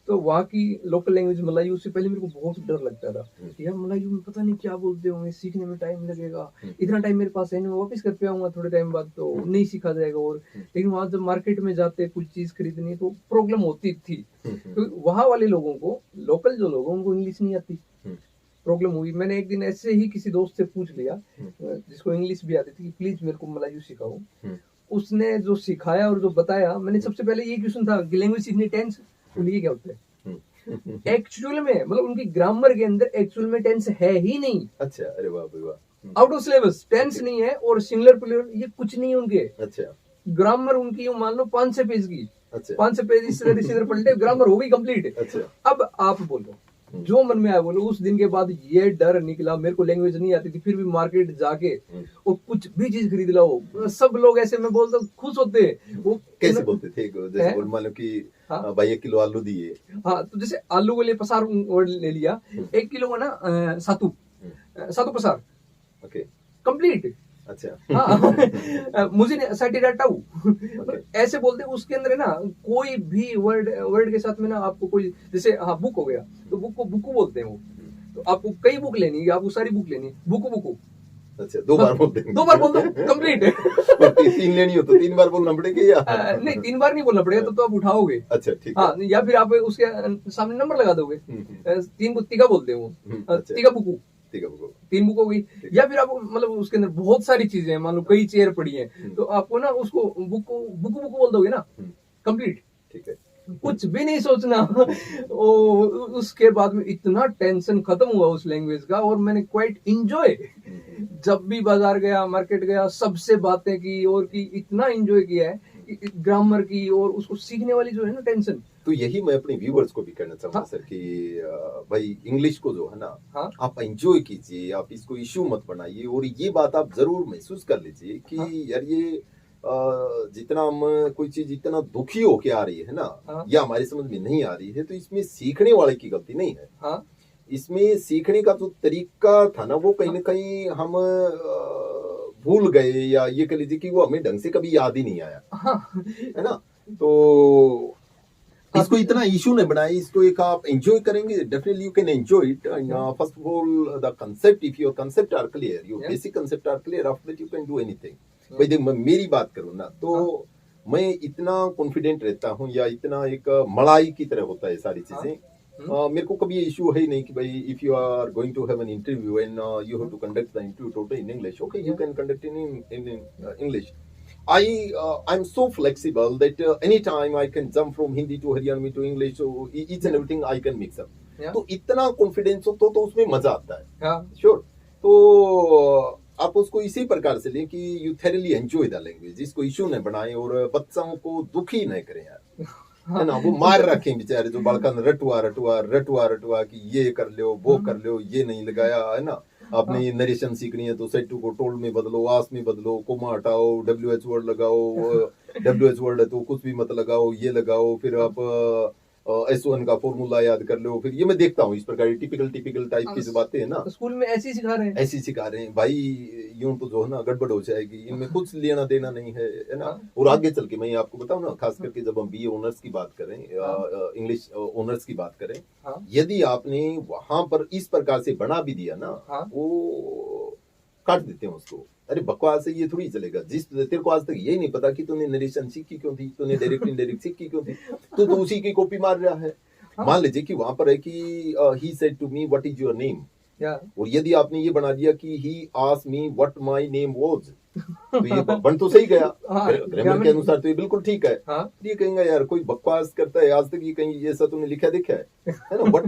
तो वहाँ की लोकल लैंग्वेज मलाई, उससे पहले मेरे को बहुत डर लगता था कि यार मलाई में पता नहीं क्या बोलते होंगे, सीखने में टाइम लगेगा, इतना टाइम मेरे पास है नहीं, मैं वापस कर पे आऊंगा थोड़े टाइम बाद तो नहीं सीखा जाएगा। और लेकिन वहाँ जब मार्केट में जाते कुछ चीज खरीदनी तो प्रॉब्लम होती थी, तो वहाँ वाले लोगों को, लोकल जो लोग हैं उनको इंग्लिश नहीं आती, प्रॉब्लम हुई। मैंने एक दिन ऐसे ही किसी दोस्त से पूछ लिया जिसको इंग्लिश भी आती थी कि प्लीज मेरे को मलायू सिखाओ। उसने जो सिखाया और जो बताया, मैंने सबसे पहले ये क्वेश्चन था कि लैंग्वेज सीखनी टेंस, बोलिए क्या होता है एक्चुअल में, मतलब उनकी ग्रामर के अंदर एक्चुअल में टेंस है ही नहीं। अच्छा, अरे वाह भाई वाह। आउट ऑफ सिलेबस टेंस नहीं है, और सिंगुलर प्लूरल ये कुछ नहीं है उनके। अच्छा ग्रामर उनकी यूं मान लो 500 पेज की, अच्छा 500 पेज इस तरह पलटे, ग्रामर हो गई कंप्लीट। अच्छा। अब आप बोलो जो मन में आया बोलो। उस दिन के बाद ये डर निकला, मेरे को लैंग्वेज नहीं आती थी, फिर भी मार्केट जाके और कुछ भी चीज खरीद लाओ, सब लोग ऐसे, मैं बोलता हूँ खुश होते हैं। वो कैसे बोलते थे, जैसे बोल मान लो कि भाई 1 किलो आलू दिए। हाँ, तो जैसे आलू के लिए पसार वर्ड ले लिया, 1 किलो का ना सातू पसार, ओके कंप्लीट। अच्छा हाँ मुझे टाऊ ऐसे बोलते हैं। उसके अंदर है ना कोई भी वर्ड के साथ में ना आपको कोई, जैसे हाँ बुक हो गया तो बुक को बुकू बोलते हैं वो। तो आपको कई बुक लेनी है, आपको सारी बुक लेनी है, बुकू बुकू। अच्छा, 2 बार बोलते हैं, 2 बार बोल दो कंप्लीट। 3 लेनी हो तो 3 बार बोलना पड़ेगा या नहीं 3 बार नहीं बोलना पड़ेगा, तो आप उठाओगे। अच्छा ठीक है। हाँ, या फिर आप उसके सामने नंबर लगा दोगे। 3 को तिगा बोलते हैं वो, तिगा बुकू, 3 बुक हो गई। या फिर आप मतलब उसके अंदर बहुत सारी चीजें हैं, मान लो कई चेयर पड़ी हैं, तो आपको ना उसको बुकू बुकू बोल दोगे ना, कंप्लीट। ठीक है, कुछ भी नहीं सोचना। उसके बाद में इतना टेंशन खत्म हुआ उस लैंग्वेज का, और मैंने क्वाइट इंजॉय, जब भी बाजार गया, मार्केट गया, सबसे बातें की और की, इतना इंजॉय किया है ग्रामर की और उसको सीखने वाली जो है ना टेंशन। तो यही मैं अपने व्यूवर्स को भी कहना चाहूंगा सर कि भाई इंग्लिश को जो है ना, आप एंजॉय कीजिए, आप इसको इश्यू मत बनाइए, और ये बात आप जरूर महसूस कर लीजिए कि यार ये जितना हम कोई चीज इतना दुखी होके आ रही है ना, या हमारी समझ में नहीं आ रही है, तो इसमें सीखने वाले की गलती नहीं है। इसमें सीखने का जो तरीका था ना, वो कहीं ना कहीं हम भूल गए, या ये कह लीजिए कि वो हमें ढंग से कभी याद ही नहीं आया, है ना। तो इसको इतना इशू नहीं बनाए, इसको एक आप एंजॉय करेंगे, definitely you can enjoy it. First of all the concept, if your concept are clear, your basic concept are clear, after that you can do anything. भाई देख, मैं मेरी बात करूँ ना, तो मैं इतना कॉन्फिडेंट रहता हूँ, या इतना एक मलाई की तरह होता है सारी चीजें। मेरे को कभी ये इशू है ही नहीं कि भाई if you are going to have an interview and you have to conduct the interview totally in English, okay you can conduct in English. I'm so flexible that anytime I can jump from Hindi to Haryanvi to English, so each and everything I can mix up. तो इतना कॉन्फिडेंस हो तो उसमें मजा आता है, श्योर। तो आप उसको इसी प्रकार से लें कि यू थेरली एंजॉय द लैंग्वेज, इसको इशू न बनाएं और बच्चों को दुखी न करें यार, है ना। वो मार रखें बेचारे जो बालकन रटुआ रटुआ रटुआ रटुआ कि ये कर लो वो कर लो, ये नहीं लगाया, है ना। आपने ये नरेशन सीखनी है तो सेट टू को टोल्ड में बदलो, आस में बदलो, कोमा हटाओ, WH वर्ड लगाओ, WH वर्ड है तो कुछ भी मत लगाओ, ये लगाओ, फिर आप S1 का फॉर्मूला याद कर लो। फिर ये मैं देखता हूँ इस प्रकार की टिपिकल टाइप की जो बातें है ना, स्कूल में ऐसे ही सिखा रहे हैं। ऐसी सिखा रहे हैं भाई। यूं तो जो है ना गड़बड़ हो जाएगी, इनमें कुछ लेना देना नहीं है ना। हाँ। और आगे चल के मैं आपको बताऊं ना, खास करके जब हम BA ऑनर्स की बात करें, इंग्लिश ऑनर्स की बात करें, हाँ। यदि आपने वहां पर इस प्रकार से बना भी दिया ना, हाँ। वो काट देते हैं उसको। अरे बकवास है, ये थोड़ी चलेगा। जिस तेरे को आज तक यही नहीं पता कि तूने नरेशन सीखी क्यों थी, तूने डायरेक्ट इनडायरेक्ट सीखी क्यों थी, तू तो उसी की कॉपी मार रहा है। हाँ। मान लीजिए कि वहां पर है कि he said to me what is your name, या और यदि आपने ये बना दिया कि he asked me what my name was, तो ये बन तो सही गया, हाँ, ग्रामर के अनुसार तो ये बिल्कुल ठीक है। हाँ। ये कहेंगे यार कोई बकवास करता है, आज तक ये कहीं ये ऐसा तुमने लिखा देखा है ना, what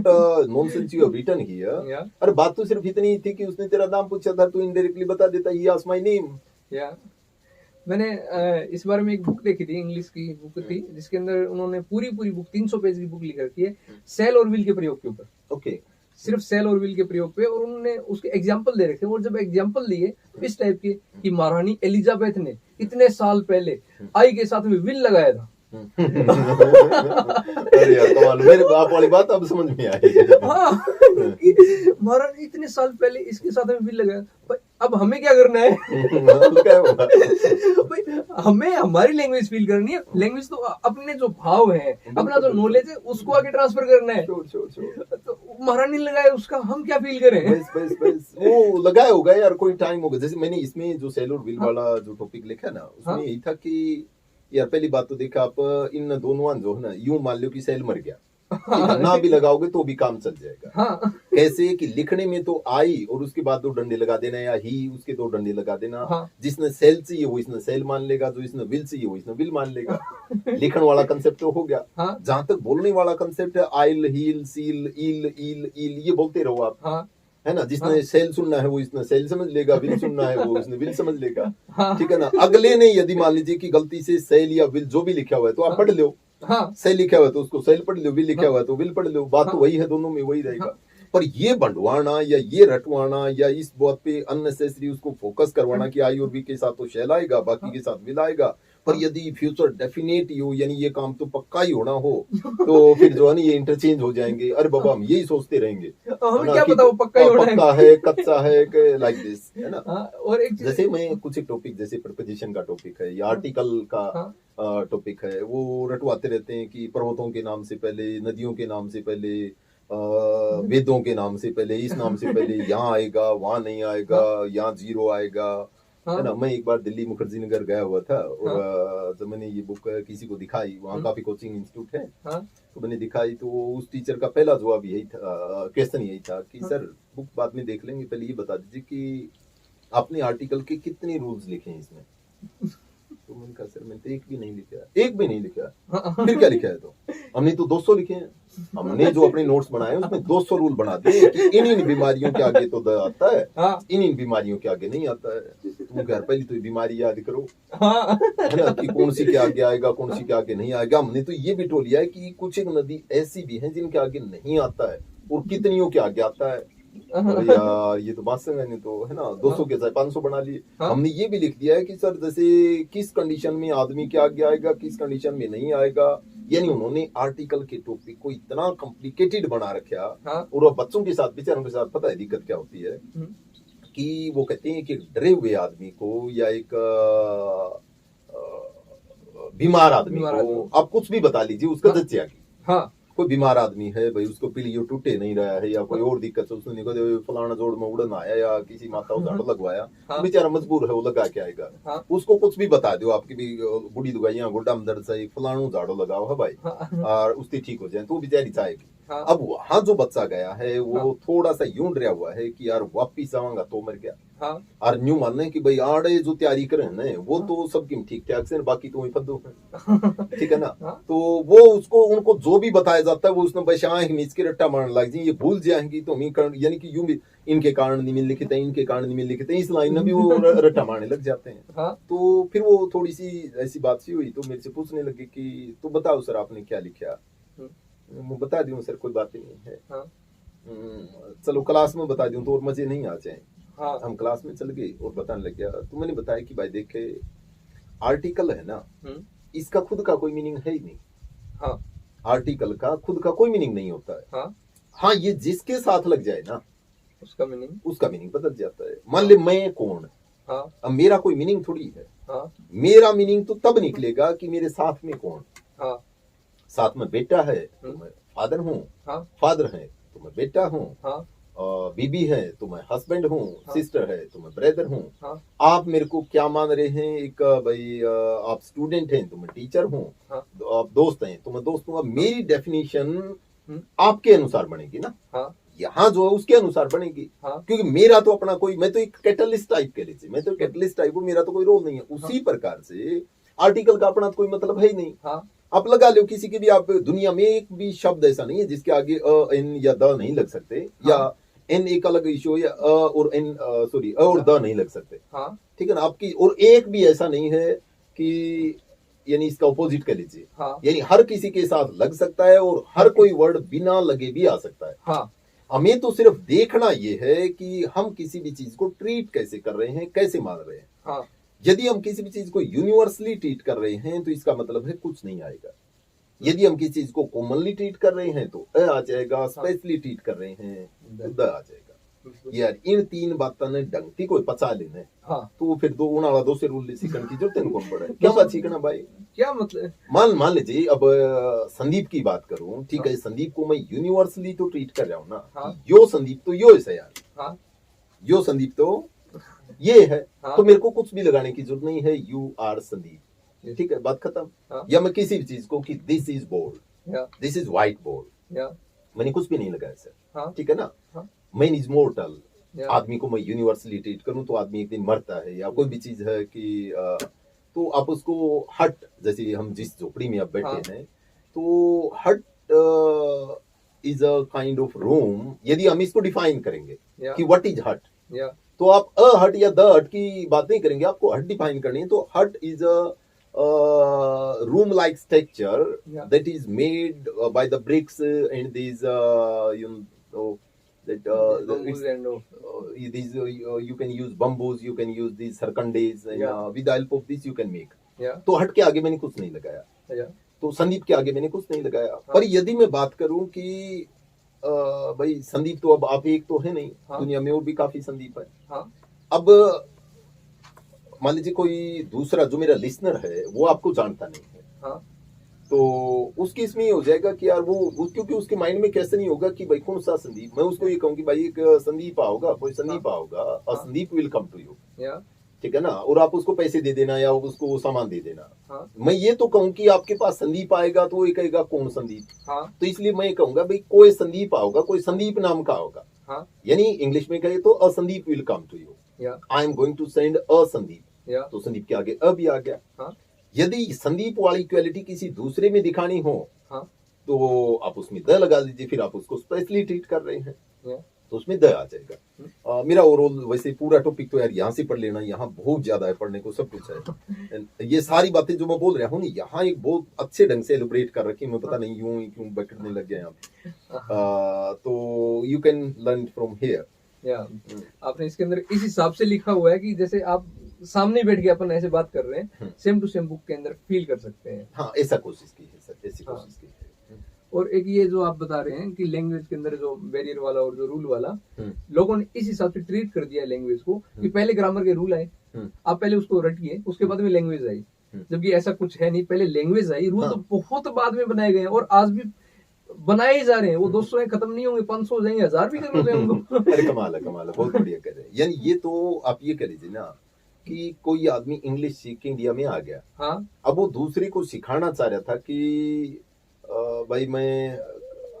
nonsense you have written here. या अरे बात तो सिर्फ इतनी ही थी कि उसने तेरा नाम पूछा था, तू इनडायरेक्टली बता देता ही आस्क्ड माय नेम। या मैंने इस बारे में एक बुक देखी थी, इंग्लिश की बुक थी, जिसके अंदर उन्होंने पूरी बुक 300 पेज की बुक लिख रखी है सेल और विल के प्रयोग के ऊपर। ओके, सिर्फ सेल और विल के प्रयोग पे, और उन्होंने उसके एग्जाम्पल दे रखे। और जब एग्जाम्पल दिए इस टाइप के कि महारानी एलिजाबेथ ने इतने साल पहले आई के साथ में विल लगाया था। अरे यार कमाल, मेरे बाप वाली बात अब समझ में आई। हाँ, कि महारानी इतने साल पहले इसके साथ में विल लगाया। भाई अब हमें क्या करना है? क्या होगा? भाई हमें हमारी लैंग्वेज फील करनी है। लैंग्वेज तो अपने जो भाव है, अपना जो नॉलेज है, उसको आगे ट्रांसफर करना है। छोड़। तो महारानी लगाए उसका हम क्या फील करें? बस वो लगाया होगा यार, कोई टाइम होगा। जैसे मैंने इसमें जो सेल और विल वाला जो टॉपिक लिखा ना, उसमें यही था कि यार पहली बात तो देखा आप, इन दोनों जो है ना, यूं मान लो कि सेल मर गया, ना भी लगाओगे तो भी काम चल जाएगा। हाँ। कैसे कि लिखने में तो आई और उसके बाद 2 डंडे लगा देना, या ही उसके 2 डंडे लगा देना। हाँ। जिसने सेल चाहिए वो इसने सेल मान लेगा, जो इसने विल चाहिए वो इसने विल मान लेगा। लिखण वाला कंसेप्ट तो हो गया। हाँ। जहां तक बोलने वाला कंसेप्ट है, आइल, हील, सील, ईल, ईल, ईल, ये बोलते रहो आप, हाँ। है ना। जिसने हाँ। सेल सुनना है वो इसने सेल समझ लेगा, विल सुनना है वो इसने विल समझ लेगा। हाँ। ठीक है ना। अगले ने यदि मान लीजिए कि गलती से सेल या विल जो भी लिखा हुआ है तो आप पढ़ लो, हाँ। सेल लिखा हुआ है तो उसको सेल पढ़ लो, विल लिखा हाँ। हुआ है तो विल पढ़ लो। बात तो हाँ। वही है, दोनों में वही रहेगा। हाँ। पर ये बंटवाना या ये रटवाना या इस बात पे अननेसेसरी उसको फोकस करवाना कि आई और वी के साथ तो शेल आएगा, बाकी के साथ विल आएगा। पर यदि फ्यूचर डेफिनेट हो, यानी ये काम तो पक्का ही होना हो, तो फिर जो है ना ये इंटरचेंज हो जाएंगे। अरे बाबा हम यही सोचते रहेंगे, हमें क्या पता वो पक्का ही होना है। पक्का है, कच्चा है, लाइक दिस, है ना। हाँ, और एक जैसे मैं कुछ एक टॉपिक, जैसे प्रपोजिशन का टॉपिक है या आर्टिकल का टॉपिक है, वो रटवाते रहते हैं कि पर्वतों के नाम से पहले, नदियों के नाम से पहले, वेदों के नाम से पहले, इस नाम से पहले यहाँ आएगा, वहां नहीं आएगा, यहाँ 0 आएगा, है ना। मैं एक बार दिल्ली मुखर्जी नगर गया हुआ था, और जब मैंने ये बुक किसी को दिखाई, वहाँ काफी कोचिंग इंस्टीट्यूट है, तो मैंने दिखाई तो उस टीचर का पहला जवाब यही था, क्वेश्चन यही था कि सर बुक बाद में देख लेंगे, पहले ये बता दीजिए कि आपने आर्टिकल के कितने रूल्स लिखे हैं इसमें। तो मैंने कहा सर मैंने तो एक भी नहीं लिखा। फिर क्या लिखा है? तो हमने तो 200 लिखे हैं। हमने जो अपने नोट्स बनाए उसमें 200 रूल बना दिए कि इन बीमारियों के आगे तो द आता है, इन बीमारियों के आगे नहीं आता है। तुम घर पहले तो बीमारी याद करो, है ना, कि कौन सी के आगे आएगा, कौन सी के आगे नहीं आएगा। हमने तो ये भी टोल लिया है कि कुछ एक नदी ऐसी भी है जिनके आगे नहीं आता है और कितनियों के आगे आता है। यार ये तो बात से मैंने तो, है ना, 200 के साथ 500 बना लिए। हमने ये भी लिख दिया है कि सर जैसे किस कंडीशन में आदमी के आगे आएगा, किस कंडीशन में नहीं आएगा। यानी उन्होंने आर्टिकल के टॉपिक को इतना कॉम्प्लिकेटेड बना रखा। और वो बच्चों के साथ, बेचारों के साथ पता है दिक्कत क्या होती है कि वो कहते हैं कि डरे हुए आदमी को या एक बीमार आदमी को आप कुछ भी बता लीजिए, उसका जच्चे आगे। कोई बीमार आदमी है भाई, उसको पीलियो टूटे नहीं रहा है या कोई और दिक्कत है, उसने फलाना जोड़ में उड़न आया या किसी माता को झाड़ू लगवाया, बेचारा मजबूर है, वो लगा के आएगा। उसको कुछ भी बता दो, आपकी भी बूढ़ी दवाइयां, गोड्डा में दर्द है, फलाणु झाड़ू लगाओ है भाई, और उसकी ठीक हो जाए, तो बेचारी चाहेगी। अब वहां जो बच्चा गया है वो थोड़ा सा यूं डरा हुआ है कि यार वापिस आवांगा तो मर गया। और न्यू मानने कि भाई आड़े जो तैयारी करे ना वो तो सबकी ठीक ठाक से, बाकी तो वही फद्दू है, ठीक है ना। तो वो उसको, उनको जो भी बताया जाता है वो उसने बस मीच के रट्टा मारने लग जाए, ये भूल जाएंगी तो यानी कि यूं भी इनके कारण नहीं मिल लिखते हैं, इनके कारण नहीं मिल लिखते हैं, इस लाइन में भी वो रट्टा मारने लग जाते हैं। तो फिर वो थोड़ी सी ऐसी बात सी हुई, तो मेरे से पूछने लगे कि तो बताओ सर आपने क्या लिखा। मैं बता दूं सर कोई बात ही नहीं है। चलो क्लास में बता दूं तो और मजे नहीं आ जाए। हाँ। हम क्लास में चल गए और बताने लग गया, तो मैंने बताया कि भाई देखे, आर्टिकल है ना, हम्म। इसका खुद का कोई मीनिंग है ही नहीं। हाँ। आर्टिकल का खुद का कोई मीनिंग नहीं होता है। हाँ। हाँ, ये जिसके साथ लग जाए ना, उसका मीनिंग। उसका मीनिंग बदल जाता है। मान ले मैं कौन, हाँ। अब मेरा कोई मीनिंग थोड़ी है। हाँ। मेरा मीनिंग तो तब निकलेगा कि मेरे साथ में कौन। हाँ। साथ में बेटा है तो मैं फादर हूँ, हाँ। फादर है तो मैं बेटा हूँ, हाँ। बीबी है तो मैं हस्बैंड हूँ, हाँ। सिस्टर है तो मैं ब्रदर हूँ। हाँ। आप मेरे को क्या मान रहे हैं, एक भाई आप स्टूडेंट हैं तो मैं टीचर हूँ, हाँ। आप दोस्त हैं तो मैं दोस्त हूँ। अब मेरी डेफिनेशन हम्म। आपके अनुसार बनेगी ना, हाँ। यहाँ जो है उसके अनुसार बनेगी। हाँ। क्योंकि मेरा तो अपना कोई, मैं तो एक कैटलिस्ट टाइप कह लीजिए, मैं तो कैटलिस्ट टाइप हूँ, मेरा तो कोई रोल नहीं है। उसी प्रकार से आर्टिकल का अपना तो कोई मतलब है ही नहीं। हाँ। आप लगा लो किसी के भी, आप दुनिया में एक भी शब्द ऐसा नहीं है जिसके आगे एन या द नहीं लग सकते, या एन एक अलग इशू, या और एन सॉरी और द नहीं लग सकते। हाँ। ठीक है ना आपकी, और एक भी ऐसा नहीं है कि, यानी इसका ऑपोजिट कह लीजिए। हाँ। यानी हर किसी के साथ लग सकता है और हर कोई वर्ड बिना लगे भी आ सकता है। हाँ। हमें तो सिर्फ देखना यह है कि हम किसी भी चीज को ट्रीट कैसे कर रहे हैं, कैसे मान रहे हैं। हाँ। यदि हम किसी भी चीज को यूनिवर्सली ट्रीट कर रहे हैं तो इसका मतलब है कुछ नहीं आएगा। यदि हम किसी चीज को कॉमनली ट्रीट कर रहे हैं तो अ आ जाएगा, स्पेशली ट्रीट कर रहे हैं तो द आ जाएगा। यार इन तीन बातों ने डंगती कोई पचा लेना है। हाँ। तो फिर दो उनाला दो से रूल सीखने की जरूरत है कौन पड़ा है, क्या बात सीखना भाई। क्या मतलब। मान लीजिए अब संदीप की बात करूं, ठीक है, संदीप को मैं यूनिवर्सली तो ट्रीट कर रहा हूं ना, हाँ। यो संदीप तो यो है यार, हाँ। यो संदीप तो ये है। हाँ। तो मेरे को कुछ भी लगाने की जरूरत नहीं है, यू आर संदीप, ठीक है, बात खत्म। हाँ। या मैं किसी भी चीज को कि दिस इज बोर्ड, या दिस इज व्हाइट बोर्ड, या मैंने कुछ भी नहीं लगाया सर, हाँ। ठीक है ना। हाँ। मैन इज मोर्टल, या आदमी को मैं यूनिवर्सली ट्रीट करूं तो आदमी एक दिन मरता है। या कोई भी चीज है कि तो आप उसको हट, जैसे हम जिस झोपड़ी में अब बैठे हाँ। हैं, तो हट is a kind of room. यदि हम इसको डिफाइन करेंगे या कि व्हाट इज हट, या तो आप अ हट या द हट की बात नहीं करेंगे, आपको हट डिफाइन करनी है। तो हट is a room like structure Yeah. that is made by the bricks and these you know that bamboos it's, and these you can use bamboos, you can use these sarkandes, and Yeah. with the help of this you can make. या तो हट के आगे मैंने कुछ नहीं लगाया, या तो संदीप के आगे मैंने कुछ नहीं लगाया। पर यदि मैं बात करूं कि भाई संदीप तो अब आप एक तो है नहीं, हाँ। दुनिया में और भी काफी संदीप है। हाँ। अब मान लीजिए कोई दूसरा जो मेरा लिसनर है वो आपको जानता नहीं है, हाँ। तो उसकी इसमें ये हो जाएगा कि यार क्योंकि उसके माइंड में कैसे नहीं होगा कि भाई कौन सा संदीप। मैं उसको ये कहूँ कि भाई एक संदीप होगा, कोई संदीप होगा, और हाँ। Sandeep will come to you, या ठीक है ना, और आप उसको पैसे दे देना या उसको वो सामान दे देना। हाँ। मैं ये तो कहूँ कि आपके पास संदीप आएगा तो वो ये कहेगा कौन संदीप। हाँ। तो इसलिए मैं कहूंगा भाई कोई संदीप होगा, कोई संदीप नाम का होगा। हाँ। यानी इंग्लिश में कहे तो a Sandeep will come to you, या I am going to send a Sandeep. या तो संदीप के आगे अ भी आ गया। हाँ। यदि संदीप वाली क्वालिटी किसी दूसरे में दिखानी हो, हाँ। तो आप उसमें द लगा दीजिए, फिर आप उसको स्पेशली ट्रीट कर रहे हैं या तो उसमें द आ जाएगा। मेरा ओवरऑल वैसे पूरा टॉपिक तो यार यहाँ से पढ़ लेना, यहाँ बहुत ज्यादा है पढ़ने को, सब कुछ है। ये सारी बातें जो मैं बोल रहा हूँ यहाँ एक बहुत अच्छे ढंग से एलिब्रेट कर रखी, मैं पता नहीं यूं ही क्यों बैठने लग गया यहाँ पे। तो you can learn from here. या आपने इसके अंदर इस हिसाब से लिखा हुआ है कि जैसे आप सामने बैठ के अपन ऐसे बात कर रहे हैं, सेम टू सेम बुक के अंदर फील कर सकते हैं। हाँ, ऐसा कोशिश की है सर, ऐसी हाँ। कोशिश की है। और एक ये जो आप बता रहे हैं कि लैंग्वेज के अंदर जो बैरियर वाला और जो रूल वाला, लोगों ने इस हिसाब से ट्रीट कर दिया लैंग्वेज को कि पहले ग्रामर के रूल आए, आप पहले उसको रटिए, उसके बाद में लैंग्वेज आई। जबकि ऐसा कुछ है नहीं, पहले लैंग्वेज आई, रूल तो बहुत बाद में बनाए गए हैं और आज भी बनाए ही जा रहे हैं। वो 200 खत्म नहीं होंगे, 500 हो जाएंगे, 1000 भी कर रहे उनको। अरे कमाल है, कमाल है, बहुत बढ़िया कर रहे हैं। यानी ये तो आप ये कह लीजिए ना कि कोई आदमी इंग्लिश सीख के इंडिया में आ गया, हाँ। अब वो दूसरे को सिखाना चाह रहा था कि भाई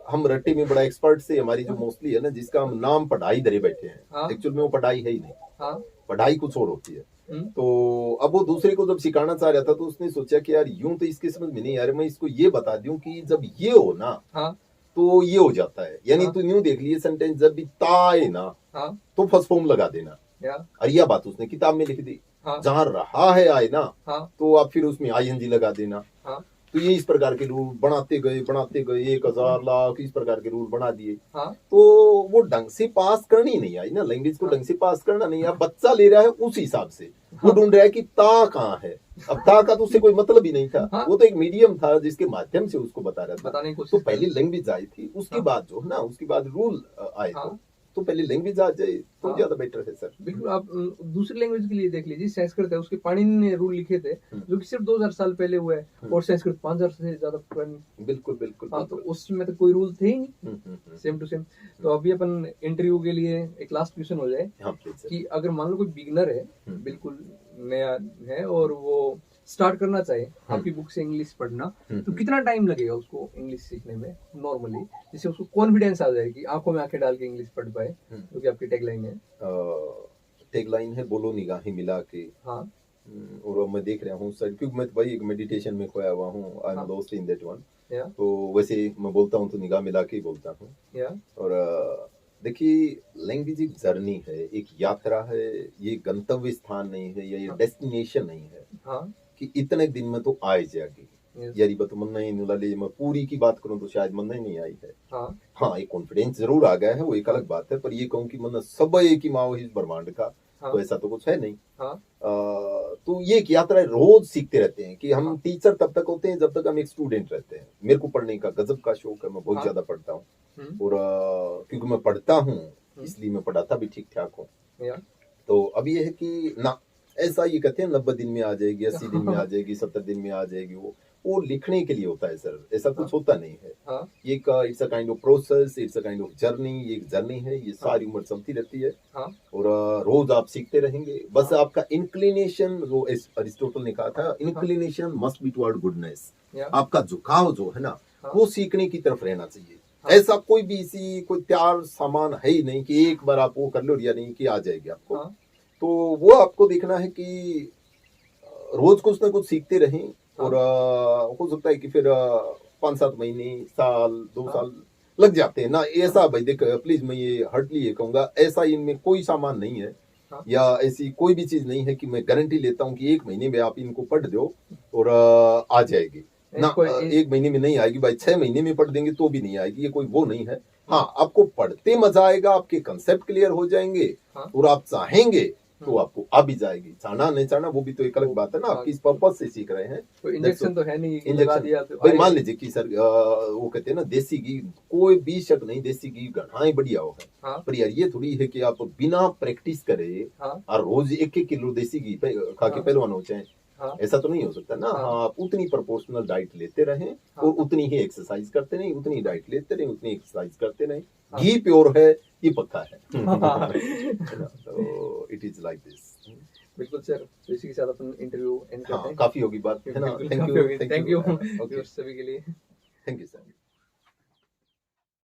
हम रट्टे में बड़ा एक्सपर्ट से, हमारी जो मोस्टली है ना जिसका हम नाम पढ़ाई धरे बैठे हैं, हाँ। एक्चुअल में वो पढ़ाई है ही नहीं। हाँ। पढ़ाई कुछ और होती है। तो अब वो दूसरे को जब सिखाना चाह रहा था तो उसने सोचा कि यार यूं तो इसके समझ में नहीं आ रहा, मैं इसको ये बता दूं कि जब ये हो ना, हाँ। तो ये हो जाता है। यानी हाँ। तू यूं देख लिए सेंटेंस जब भी ताए ना, हाँ। तो फर्स्ट फॉर्म लगा देना। या और यह बात उसने किताब में लिख दी। हाँ। जहां रहा है आए ना, हाँ। तो आप फिर उसमें आईएनजी लगा देना। हाँ। तो ये इस प्रकार के रूल बनाते गए 1000 लाख इस प्रकार के रूल बना दिए। हाँ तो वो ढंग से पास करनी नहीं आई ना, लैंग्वेज को हाँ। ढंग से पास करना नहीं आया। बच्चा ले रहा है उस हिसाब से, वो हाँ। ढूंढ रहा है कि ता कहाँ है। अब ता का तो उससे कोई मतलब ही नहीं था, हाँ। वो तो एक मीडियम था जिसके माध्यम से उसको बता रहा था। बताने की तो कोशिश पहले करें। लैंग्वेज आई थी, उसके हाँ। बाद जो है ना, उसके बाद रूल आए। हाँ। तो पहले लैंग्वेज आ जाए तो हाँ। ज्यादा बेटर है सर। बिल्कुल। आप दूसरी लैंग्वेज के लिए देख लीजिए, संस्कृत है, उसके पाणिनि ने रूल लिखे थे जो कि सिर्फ 2000 साल पहले हुए हैं, और संस्कृत 5000 से ज्यादा पुरानी। बिल्कुल बिल्कुल हाँ, तो बिल्कुल। उसमें तो कोई रूल थे ही नहीं, सेम टू सेम। तो अभी अपन इंटरव्यू के लिए एक लास्ट क्वेश्चन हो जाए हाँ प्लीज सर। कि अगर मान लो कोई बिगनर है, बिल्कुल नया है, और वो स्टार्ट करना चाहे आपकी बुक से इंग्लिश पढ़ना, तो कितना टाइम लगेगा उसको इंग्लिश सीखने में नॉर्मली, जिससे उसको कॉन्फिडेंस आ जाए कि आंखों में आंखें डाल के इंग्लिश पढ़ पाए, जो कि आपकी टैगलाइन है। टैगलाइन है बोलो निगाहें मिला के। हाँ और अब मैं देख रहा हूँ सर, क्योंकि मैं तो भाई एक मेडिटेशन में खोया हुआ हूँ, आई एम हाँ। Lost in that one. या तो वैसे मैं बोलता हूँ तो निगाह मिला के ही बोलता हूँ। या और देखिए, लैंग्वेज एक जर्नी है, एक यात्रा है, ये गंतव्य स्थान नहीं है, या ये हाँ। डेस्टिनेशन नहीं है हाँ। कि इतने दिन में तो आए जाएगी। Yes. यारी बत मन नहीं नुलाले, मैं पूरी की बात करूं तो शायद मन नहीं आई है। हाँ हाँ, एक कॉन्फिडेंस जरूर आ गया है, वो एक हाँ। अलग बात है, पर ये कहूँ कि मन सब एक ही माओ इस ब्रह्मांड का, हाँ। तो ऐसा तो कुछ है नहीं। हाँ तो ये एक यात्रा है, रोज सीखते रहते हैं कि हम हाँ। टीचर तब तक होते हैं जब तक हम एक स्टूडेंट रहते हैं। मेरे को पढ़ने का गजब का शौक है, मैं बहुत हाँ। ज्यादा पढ़ता हूँ। हम्म, और क्योंकि मैं पढ़ता हूँ इसलिए मैं पढ़ाता भी ठीक ठाक हूँ। या तो अब ये है कि ना, ऐसा ये कहते हैं 90 दिन में आ जाएगी, 80 दिन में आ जाएगी, 70 दिन में आ जाएगी, वो लिखने के लिए होता है सर, ऐसा कुछ होता नहीं है। हाँ ये it's a kind of process, it's a kind of journey, ये एक जर्नी है, ये सारी उम्र चलती रहती है। हाँ और रोज आप सीखते रहेंगे, बस आपका इंक्लिनेशन, वो अरिस्टोटल ने कहा था, inclination must be toward goodness. या आपका झुकाव जो है ना, हाँ। वो सीखने की तरफ रहना चाहिए। हाँ। ऐसा कोई भी इसी कोई तैयार सामान है ही नहीं कि एक बार आप वो कर लो या नहीं कि आ जाएगी आपको। हाँ तो वो आपको देखना है कि रोज कुछ ना कुछ सीखते रहें। और हो सकता है कि फिर 5-7 महीने, साल, 2 हाँ। साल लग जाते हैं ना। ऐसा भाई देख, प्लीज मैं ये हार्डली ये कहूंगा, ऐसा इनमें कोई सामान नहीं है, हाँ। या ऐसी कोई भी चीज नहीं है कि मैं गारंटी लेता हूँ कि 1 महीने में आप इनको पढ़ दो और आ जाएगी ना। कोई 1 महीने में नहीं आएगी भाई, 6 महीने में पढ़ देंगे तो भी नहीं आएगी, ये कोई वो नहीं है। हाँ, आपको पढ़ते मजा आएगा, आपके कंसेप्ट क्लियर हो जाएंगे, हाँ। और आप चाहेंगे तो आपको आ भी जाएगी। चाहना नहीं चाहना वो भी तो एक अलग बात है ना, आप हाँ। किस पर्पज से सीख रहे हैं। कोई इंजेक्शन तो है नहीं कि लगा इंजेक्शन दिया तो भाई, मान आएगा। लीजिए कि सर वो कहते हैं ना देसी घी, कोई भी शक नहीं, देसी घी घना ही बढ़िया हो है। हाँ पर यार ये थोड़ी है कि आप बिना प्रैक्टिस करे हाँ और रोज 1-1 किलो देसी घी खा के हाँ। पहलवान हो जाए, हाँ ऐसा तो नहीं हो सकता ना। हाँ। हाँ, आप उतनी प्रोपोर्शनल डाइट लेते रहें, हाँ। और उतनी ही एक्सरसाइज करते रहें, उतनी डाइट लेते रहें, उतनी एक्सरसाइज करते रहें। हाँ। घी प्योर है, ये पक्का है। हाँ। है ना? तो इट इज लाइक दिस। बिल्कुल सर, तो इसी के साथ अपन इंटरव्यू एंड करते हाँ, हैं। काफी होगी बात, है ना। बिल्कुल थैंक काफी यू, होगी। थैंक यू ओके, सभी के लिए। Thank you sir.